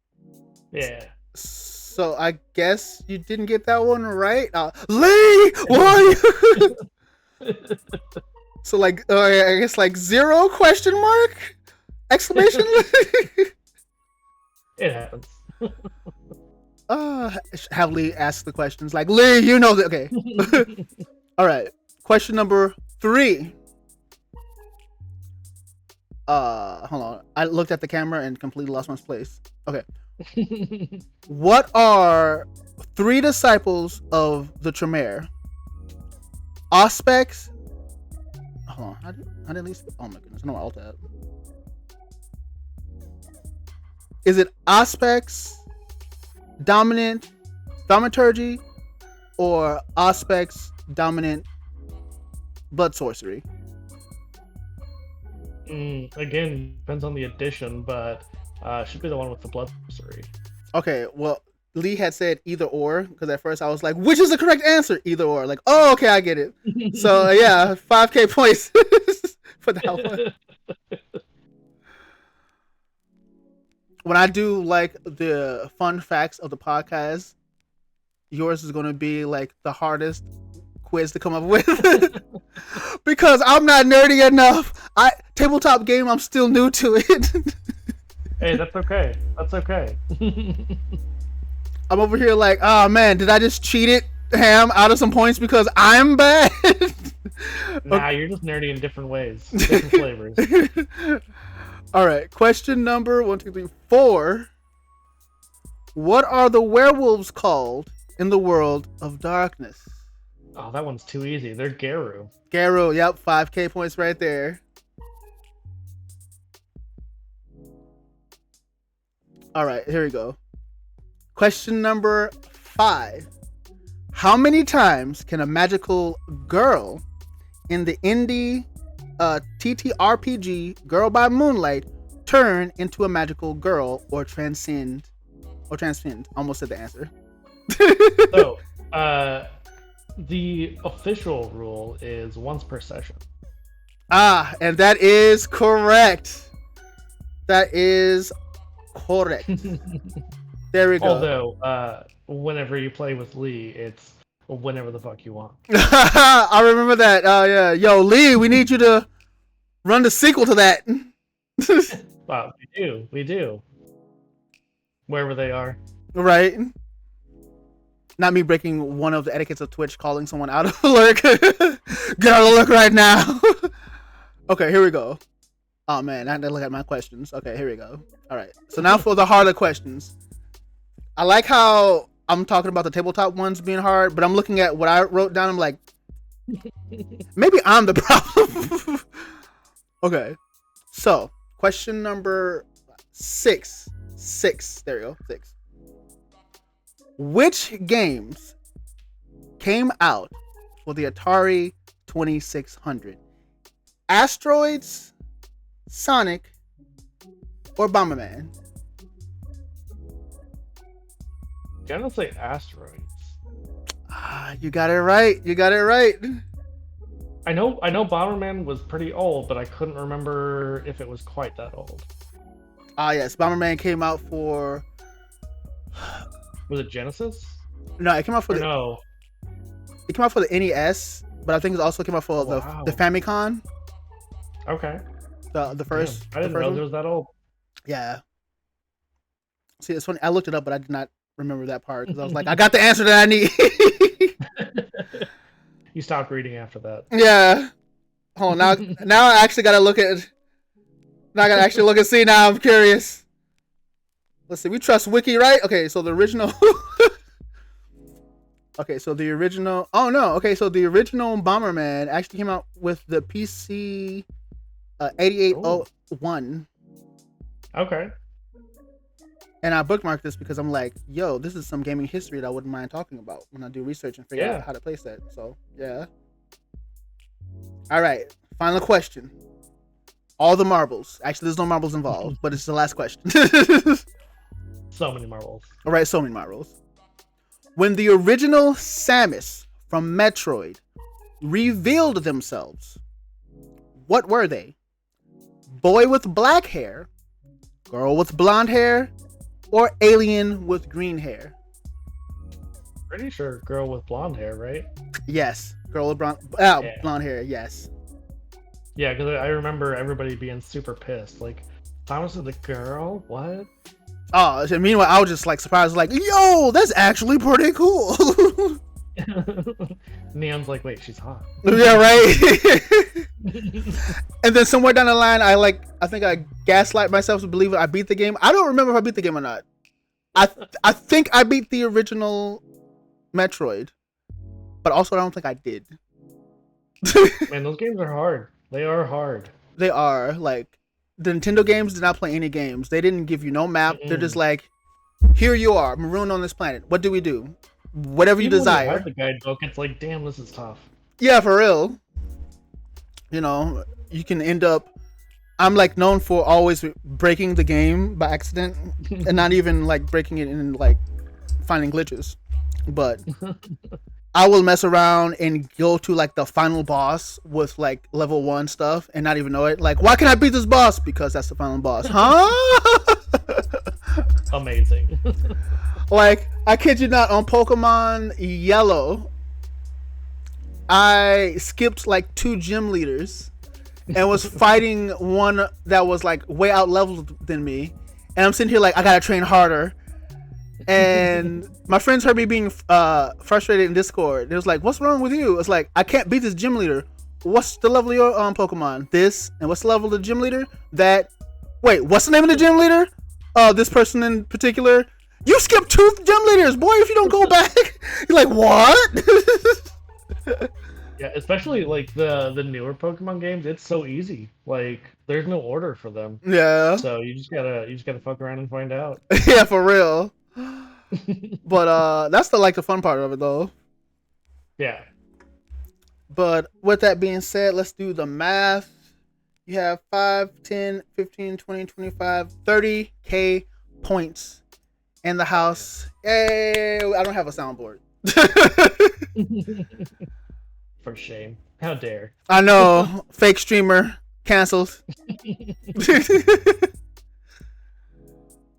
Yeah. So I guess you didn't get that one right, Lee. Why? So like, I guess like 0 question mark exclamation. It happens. Have Lee ask the questions. Like, Lee, you know that. Okay. All right. Question number 3. hold on. I looked at the camera and completely lost my place. Okay. What are 3 disciples of the Tremere? Auspex. Hold on. How did at least? Oh my goodness! I know my alt tab. Is it Auspex, Dominant, Thaumaturgy, or Auspex, Dominant, Blood Sorcery? Again, depends on the edition, but should be the one with the Blood Sorcery. Okay, well, Lee had said either or, because at first I was like, which is the correct answer? Either or. Like, oh, okay, I get it. So, yeah, 5K points for that one. When I do, like, the fun facts of the podcast, yours is going to be, like, the hardest quiz to come up with. Because I'm not nerdy enough. Tabletop game, I'm still new to it. Hey, that's okay. That's okay. I'm over here like, oh man, did I just cheat it, Ham, out of some points because I'm bad? Nah, you're just nerdy in different ways, different flavors. All right, question number 1, 2, 3, 4. What are the werewolves called in the world of darkness? Oh, that one's too easy. They're Garu. Garu, yep, 5K points right there. All right, here we go. Question number 5. How many times can a magical girl in the indie TTRPG Girl by Moonlight turn into a magical girl or transcend? Almost said the answer. So, the official rule is once per session. And that is correct. That is correct. There we go. Although, whenever you play with Lee, it's whenever the fuck you want. I remember that. Yeah. Yo, Lee, we need you to run the sequel to that. Wow, we do. Wherever they are. Right. Not me breaking one of the etiquettes of Twitch, calling someone out of lurk. Get out of lurk right now. Okay, here we go. Oh man, I had to look at my questions. Okay, here we go. All right. So now for the harder questions. I like how I'm talking about the tabletop ones being hard, but I'm looking at what I wrote down. I'm like, maybe I'm the problem. Okay. So, question number 6. There we go. 6. Which games came out for the Atari 2600? Asteroids, Sonic, or Bomberman? I'm gonna say Asteroids. You got it right. I know Bomberman was pretty old, but I couldn't remember if it was quite that old. Yes, Bomberman came out for. Was it Genesis? No, it came out for the. No. It came out for the NES, but I think it also came out for the Famicom. Okay. The first. Damn, I didn't know it was that old. Yeah. See, it's funny. I looked it up, but I did not remember that part because I was like, I got the answer that I need. You stopped reading after that. Yeah. Hold on. Now I actually gotta look at. Now I gotta actually look and see. Now I'm curious. Let's see. We trust Wiki, right? Okay, so the original. Okay, so the original. Oh no. Okay, so the original Bomberman actually came out with the PC 8801. Okay. And I bookmarked this because I'm like, yo, this is some gaming history that I wouldn't mind talking about when I do research and figure out how to place that. So, yeah. All right. Final question. All the marbles. Actually, there's no marbles involved, but it's the last question. So many marbles. All right, so many marbles. When the original Samus from Metroid revealed themselves, what were they? Boy with black hair, girl with blonde hair, or alien with green hair? Pretty sure girl with blonde hair, right? Yes. Girl with blonde hair, yes. Yeah, because I remember everybody being super pissed. Like, Thomas is a girl? What? Oh, so meanwhile, I was just like surprised, like, yo, that's actually pretty cool. Neon's like, wait, she's hot. Yeah, right. And then somewhere down the line, I like I gaslight myself to believe I beat the game. I don't remember if I beat the game or not. I think I beat the original Metroid, but also I don't think I did. Man, those games are hard. They are hard. They are. Like, the Nintendo games did not play any games. They didn't give you no map. Mm-mm. They're just like, here you are, marooned on this planet. What do we do? Whatever you desire. When you the guidebook, it's like, damn, this is tough. Yeah, for real. You know, you can end up. I'm like known for always breaking the game by accident, and not even like breaking it in like finding glitches. But I will mess around and go to like the final boss with like level 1 stuff and not even know it. Like, why can I beat this boss? Because that's the final boss, huh? Amazing. Like, I kid you not, on Pokemon Yellow, I skipped like 2 gym leaders and was fighting one that was like way out leveled than me. And I'm sitting here like, I gotta train harder. And my friends heard me being frustrated in Discord. They was like, what's wrong with you? It's like, I can't beat this gym leader. What's the level of your Pokemon? This. And what's the level of the gym leader? That. Wait, what's the name of the gym leader? This person in particular. You skipped 2 gym leaders, boy, if you don't go back. You're like, what? Yeah, especially like the newer Pokemon games, it's so easy. Like, there's no order for them. Yeah. So you just gotta fuck around and find out. Yeah, for real. But that's the fun part of it though. Yeah. But with that being said, let's do the math. You have 5, 10, 15, 20, 25, 30k points in the house. Yay! I don't have a soundboard. For shame. How dare. I know. Fake streamer canceled.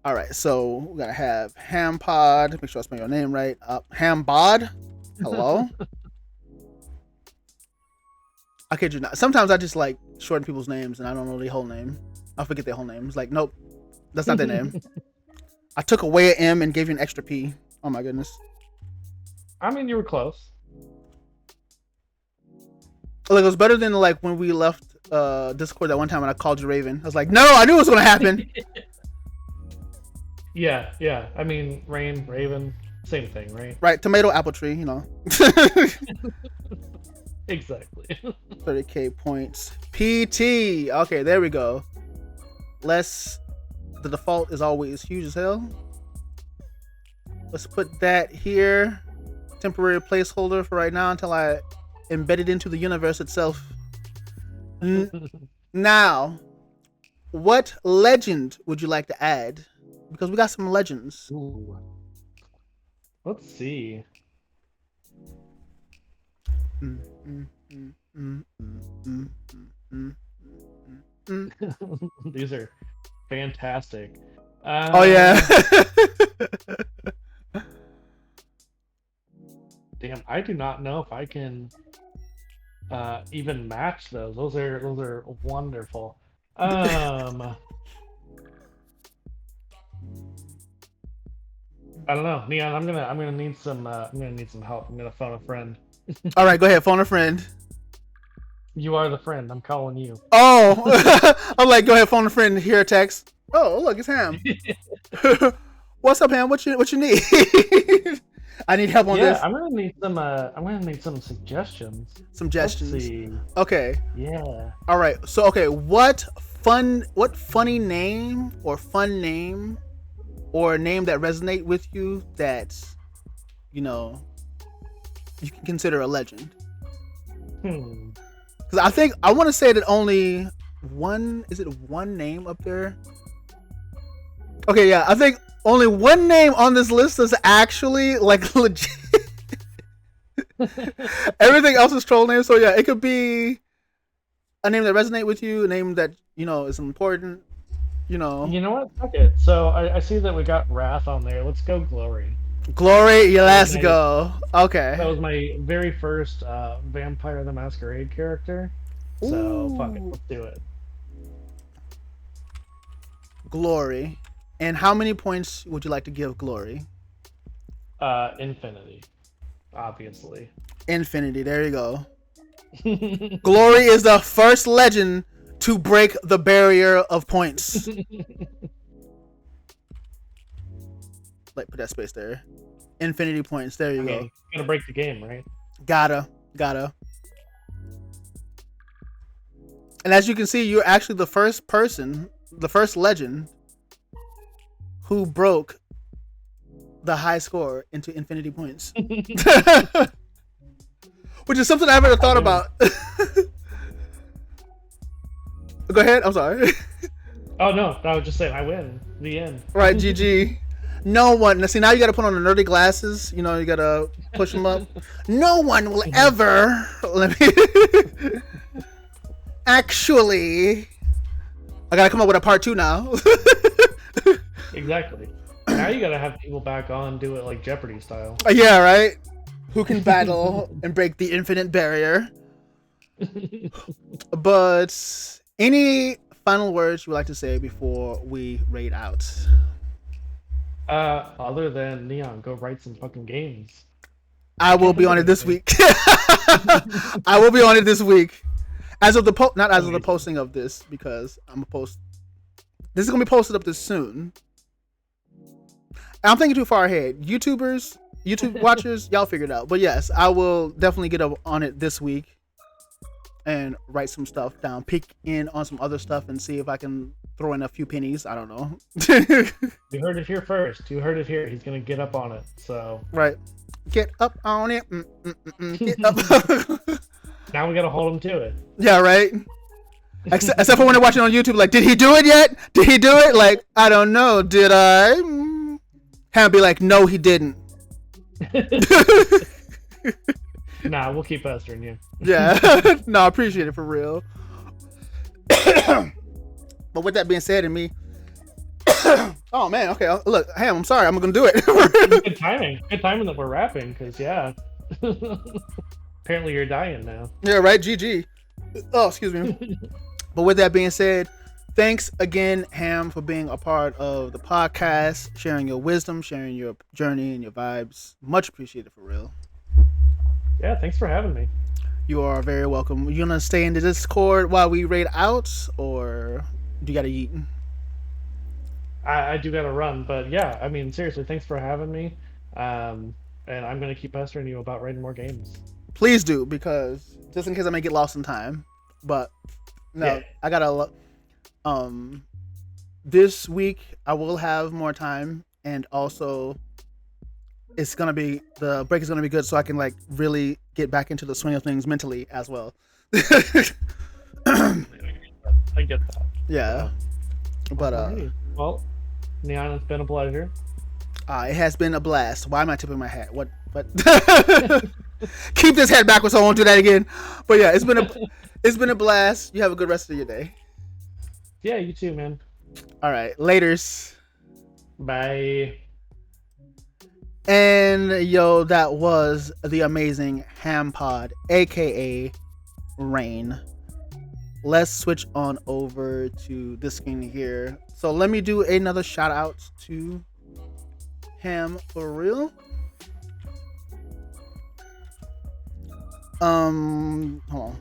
All right, so we gotta have Hampod. Make sure I spell your name right. Hambod. Hello. I kid you not. Sometimes I just like shorten people's names and I don't know their whole name. I forget their whole name. It's like, nope, that's not their name. I took away an M and gave you an extra P. Oh my goodness. I mean, you were close. Like, it was better than like when we left Discord that one time when I called you Raven. I was like, no, I knew it was gonna happen. Yeah. I mean, Raven, same thing, right? Right, tomato, apple tree, you know. Exactly. 30k points. PT. Okay, there we go. The default is always huge as hell. Let's put that here. Temporary placeholder for right now until I embed it into the universe itself. Now, what legend would you like to add? Because we got some legends. Ooh. Let's see. These are fantastic. Oh yeah. Damn, I do not know if I can even match those. Those are wonderful. I don't know, Neon. I'm gonna need some help. I'm gonna phone a friend. All right, go ahead. Phone a friend. You are the friend. I'm calling you. Oh, I'm like, go ahead. Phone a friend. Hear a text. Oh, look, it's Ham. What's up, Ham? What you need? I need help on this. I'm gonna need some suggestions. Suggestions. Let's see. Okay. Yeah. All right. So, okay, what funny name or fun name or a name that resonate with you that, you know, you can consider a legend? Because I think I want to say that only one name up there? Okay, yeah, I think only one name on this list is actually like legit. Everything else is troll names. So yeah, it could be a name that resonate with you, a name that, you know, is important. You know what? Fuck it. So I see that we got Wrath on there. Let's go Glory. Glory, yeah, let's go. Okay. That was my very first Vampire the Masquerade character. So fuck it, let's do it. Glory. And how many points would you like to give Glory? Infinity. Obviously. Infinity, there you go. Glory is the first legend to break the barrier of points. Like, put that space there. Infinity points. There you go. Gotta break the game, right? Gotta. And as you can see, you're actually the first person, the first legend who broke the high score into infinity points. Which is something I've ever thought about. Go ahead. I'm sorry. Oh, no. I was just saying I win. The end. Right, GG. No one. Now, see, now you got to put on the nerdy glasses. You know, you got to push them up. No one will ever. Let me. Actually, I got to come up with a part 2 now. Exactly. Now you got to have people back on, do it like Jeopardy style. Yeah, right? Who can battle and break the infinite barrier? But any final words you would like to say before we raid out? Other than Neon, go write some fucking games. I will be on it this week. I will be on it this week. As of the not as of the posting of this, because I'm gonna post. This is gonna be posted up this soon. I'm thinking too far ahead. YouTube watchers, y'all figure it out. But yes, I will definitely get up on it this week and write some stuff down, pick in on some other stuff, and see if I can throw in a few pennies. I don't know. You heard it here first. You heard it here. He's gonna get up on it. So right, get up on it. Get up. Now we gotta hold him to it. Yeah, right. Except for when they're watching on YouTube, like, did he do it yet? Did he do it? Like, I don't know. Did I? Have be like, no, he didn't. Nah, we'll keep pestering you. Yeah. No, I appreciate it for real. But with that being said, and me. Oh man, okay. Look, Ham, I'm sorry. I'm gonna do it. Good timing. Good timing that we're rapping, because yeah. Apparently you're dying now. Yeah, right. GG. Oh, excuse me. But with that being said, thanks again, Ham, for being a part of the podcast, sharing your wisdom, sharing your journey and your vibes. Much appreciated for real. Yeah, thanks for having me. You are very welcome. You gonna stay in the Discord while we raid out, or do you gotta eat? I do gotta run, but yeah, I mean, seriously, thanks for having me. And I'm gonna keep pestering you about writing more games. Please do, because just in case I may get lost in time. But no, yeah. I gotta. This week I will have more time, and also it's gonna be the break is gonna be good, so I can like really get back into the swing of things mentally as well. I get that. Yeah, but well, Neon, it's been a pleasure. It has been a blast. Why am I tipping my hat? What? Keep this head backwards so I won't do that again. But yeah, it's been a blast. You have a good rest of your day. Yeah, you too, man. All right, laters. Bye. And yo, that was the amazing Ham Pod, aka Rain. Let's switch on over to this screen here. So let me do another shout out to Ham for real. Hold on.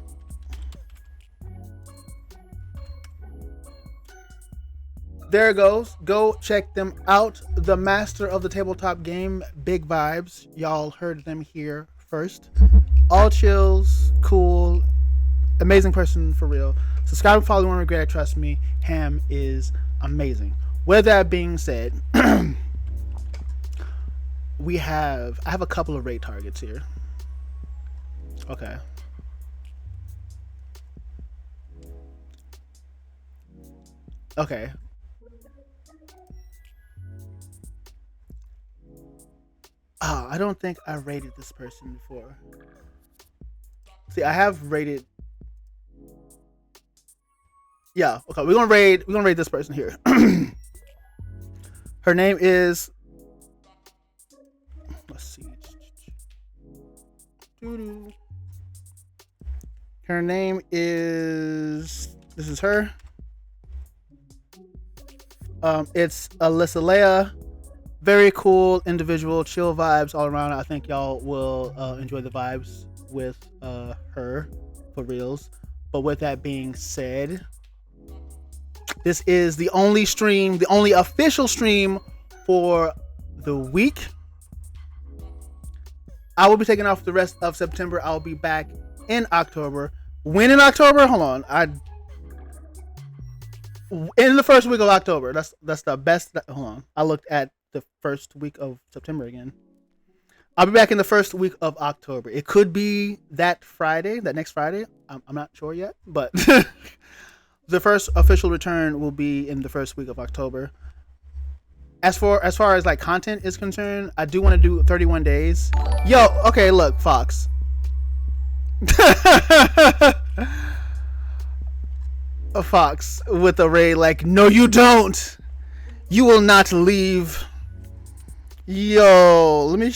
There it goes. Go check them out. The master of the tabletop game, Big Vibes. Y'all heard them here first. All chills, cool, amazing person for real. Subscribe and follow, won't regret it, trust me. Ham is amazing. With that being said, I have a couple of raid targets here. Okay. Okay. Oh, I don't think I rated this person before. See, I have rated. Yeah, okay. We're gonna raid this person here. Her name is. Let's see. Her name is. This is her. It's Alyssa Leia. Very cool individual, chill vibes all around. I think y'all will enjoy the vibes with her for reals. But with that being said, This is the only stream, the only official stream for the week. I will be taking off the rest of September. I'll be back in October. When in October? Hold on. In the first week of October. That's the best. Hold on. I looked at the first week of September again. I'll be back in the first week of October. It could be that next Friday. I'm not sure yet, but the first official return will be in the first week of October. As far as like content is concerned, I do want to do 31 days. Yo, okay, look, Fox. A Fox with a ray like, no, you don't. You will not leave. Yo, let me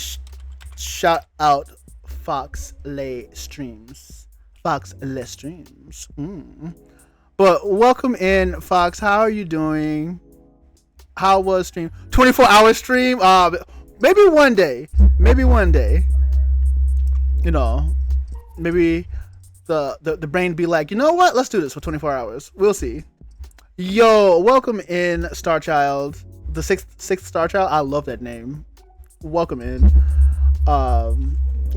shout out Fox Lay Streams. Fox Lay Streams. But welcome in, Fox. How are you doing? How was stream? 24-hour stream? Maybe one day. You know, maybe the brain be like, you know what? Let's do this for 24 hours. We'll see. Yo, welcome in, Star Child. The sixth Star Child. I love that name. Welcome in.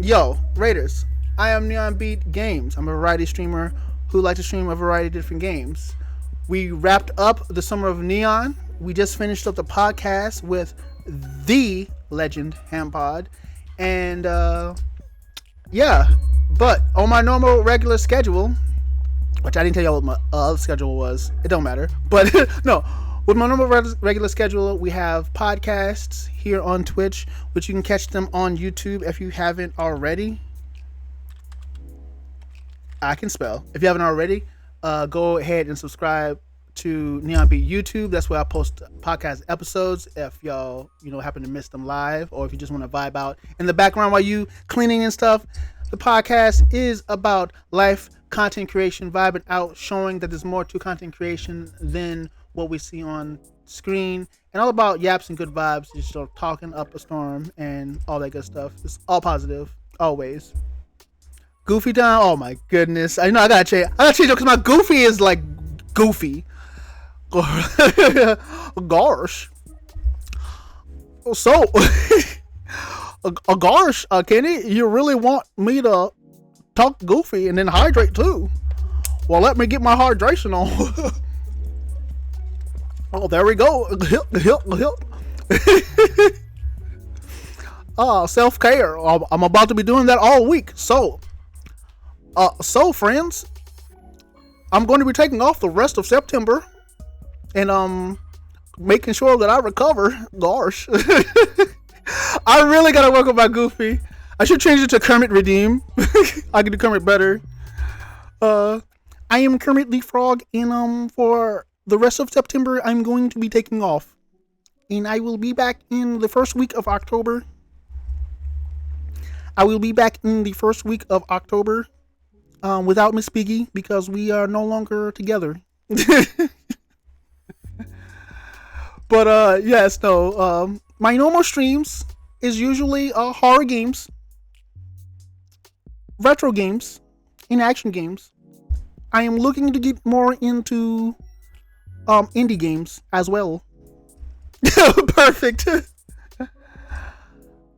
Yo, Raiders. I am NeonBeat Games. I'm a variety streamer who like to stream a variety of different games. We wrapped up the summer of Neon. We just finished up the podcast with the legend Hampod. And yeah, but on my normal regular schedule, which I didn't tell y'all what my other schedule was, it don't matter, but no, with my normal regular schedule, we have podcasts here on Twitch, which you can catch them on YouTube if you haven't already. I can spell. If you haven't already, go ahead and subscribe to NeonBeatYouTube. That's where I post podcast episodes if y'all happen to miss them live, or if you just want to vibe out in the background while you cleaning and stuff. The podcast is about life, content creation, vibing out, showing that there's more to content creation than what we see on screen, and all about yaps and good vibes, just talking up a storm and all that good stuff. It's all positive, always. Goofy down. Oh my goodness! I gotta change it because my Goofy is like goofy. Gosh. So, gosh, Kenny, you really want me to talk goofy and then hydrate too? Well, let me get my hydration on. Oh, there we go. Self-care. I'm about to be doing that all week. So friends, I'm going to be taking off the rest of September and making sure that I recover. Gosh. I really gotta work on my Goofy. I should change it to Kermit Redeem. I can do Kermit better. I am Kermit the Frog, and for the rest of September, I'm going to be taking off, and I will be back in the first week of October. Without Miss Piggy, because we are no longer together. But yes, no. My normal streams is usually horror games, retro games, and action games. I am looking to get more into indie games as well. Perfect.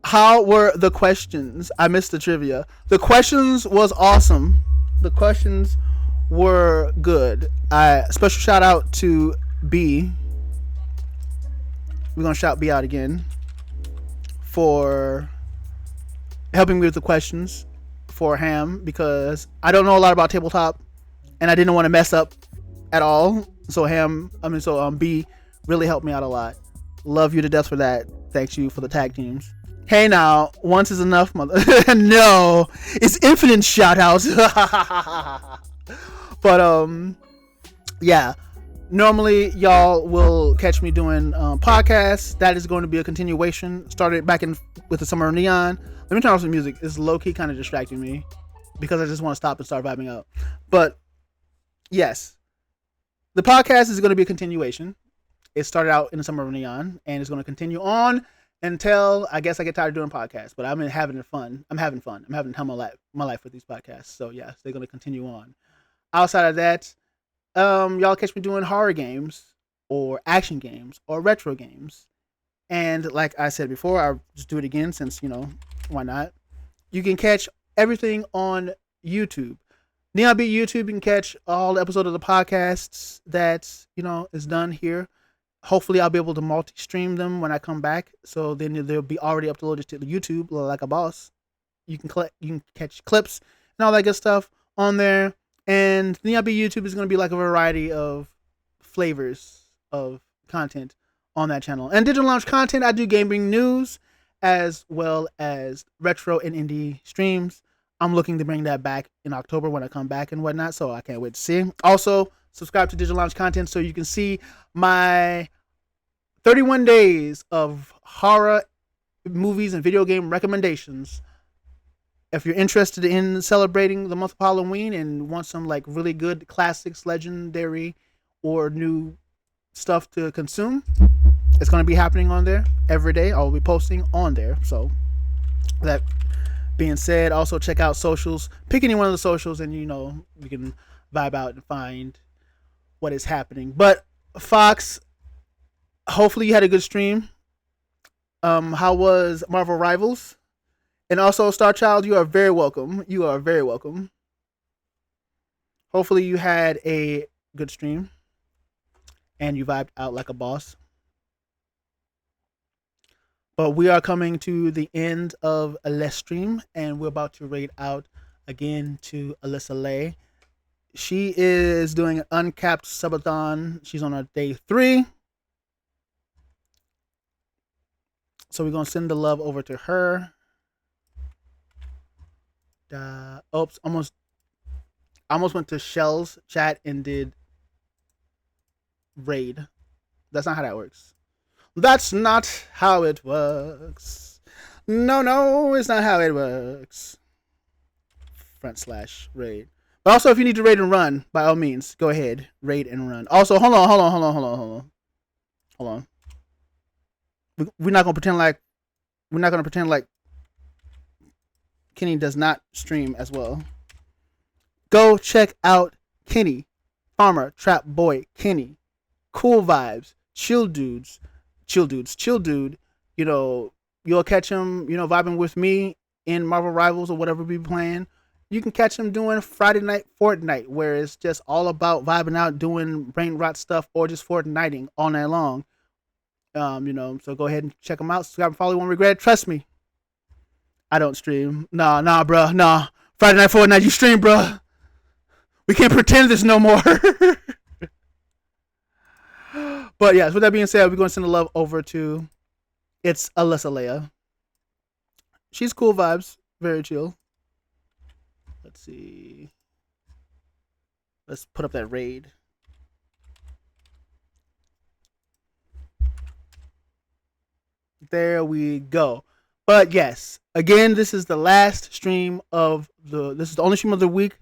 How were the questions? I missed the trivia. The questions was awesome. The questions were good. Special shout out to B. We're gonna shout B out again for helping me with the questions for Ham, because I don't know a lot about tabletop and I didn't want to mess up at all. So B really helped me out a lot. Love you to death for that. Thanks you for the tag teams. Hey now, once is enough, mother. No, it's infinite shout outs. But yeah. Normally, y'all will catch me doing podcasts. That is going to be a continuation. Started back with the Summer of Neon. Let me turn off some music. It's low-key kind of distracting me because I just want to stop and start vibing out. But yes, the podcast is going to be a continuation. It started out in the Summer of Neon, and it's going to continue on until I guess I get tired of doing podcasts. But I'm having fun. I'm having fun. I'm having time of my life with these podcasts. So yes, they're going to continue on. Outside of that, y'all catch me doing horror games or action games or retro games. And like I said before, I'll just do it again since, why not? You can catch everything on YouTube. NeonBeatYouTube, you can catch all the episodes of the podcasts that, is done here. Hopefully I'll be able to multi-stream them when I come back. So then they'll be already uploaded to the YouTube like a boss. You can catch clips and all that good stuff on there. And NeonBeatYouTube is going to be like a variety of flavors of content on that channel. And Digital Lounge content, I do gaming news as well as retro and indie streams. I'm looking to bring that back in October when I come back and whatnot, so I can't wait to see. Also, subscribe to Digital Lounge content so you can see my 31 days of horror movies and video game recommendations. If you're interested in celebrating the month of Halloween and want some like really good classics, legendary, or new stuff to consume, it's going to be happening on there every day. I'll be posting on there. So that being said, also check out socials. Pick any one of the socials and we can vibe out and find what is happening. But Fox, hopefully you had a good stream. How was Marvel Rivals? And also Star Child, you are very welcome. You are very welcome. Hopefully you had a good stream and you vibed out like a boss. But we are coming to the end of a stream, and we're about to raid out again to Alyssa Lay. She is doing an uncapped subathon. She's on her day 3. So we're going to send the love over to her. Oops, almost went to Shell's chat and did raid. That's not how that works. That's not how it works. No, it's not how it works. /raid. But also, if you need to raid and run, by all means, go ahead, raid and run. Also, hold on. We're not gonna pretend like Kenny does not stream as well. Go check out Kenny, Farmer Trap Boy Kenny, Cool Vibes, Chill Dude. You'll catch him, vibing with me in Marvel Rivals or whatever we be playing. You can catch him doing Friday Night Fortnite, where it's just all about vibing out, doing brain rot stuff, or just Fortniting all night long. So go ahead and check him out. Subscribe and follow, you won't regret it. Trust me. I don't stream. Nah, bro. Nah. Friday Night Fortnite, you stream, bro. We can't pretend this no more. But yes, with that being said, we're going to send the love over to Alyssa Leia. She's cool vibes, very chill. Let's see. Let's put up that raid. There we go. But yes, again, this is the last stream this is the only stream of the week.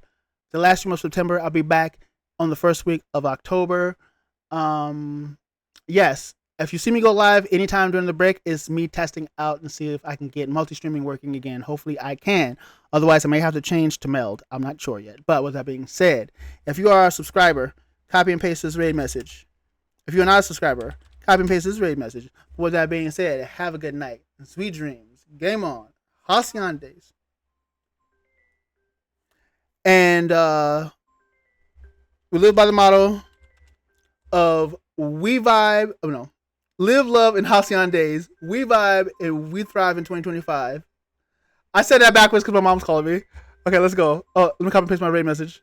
The last stream of September. I'll be back on the first week of October. Yes, if you see me go live anytime during the break, it's me testing out and see if I can get multi-streaming working again. Hopefully I can. Otherwise, I may have to change to Meld. I'm not sure yet. But with that being said, if you are a subscriber, copy and paste this raid message. If you're not a subscriber, copy and paste this raid message. With that being said, have a good night. Sweet dreams. Game on. Halcyon days. And we live by the motto of live, love in Halcyon days. We vibe and we thrive in 2025. I said that backwards because my mom's calling me. Okay, let's go. Oh, let me copy and paste my raid message.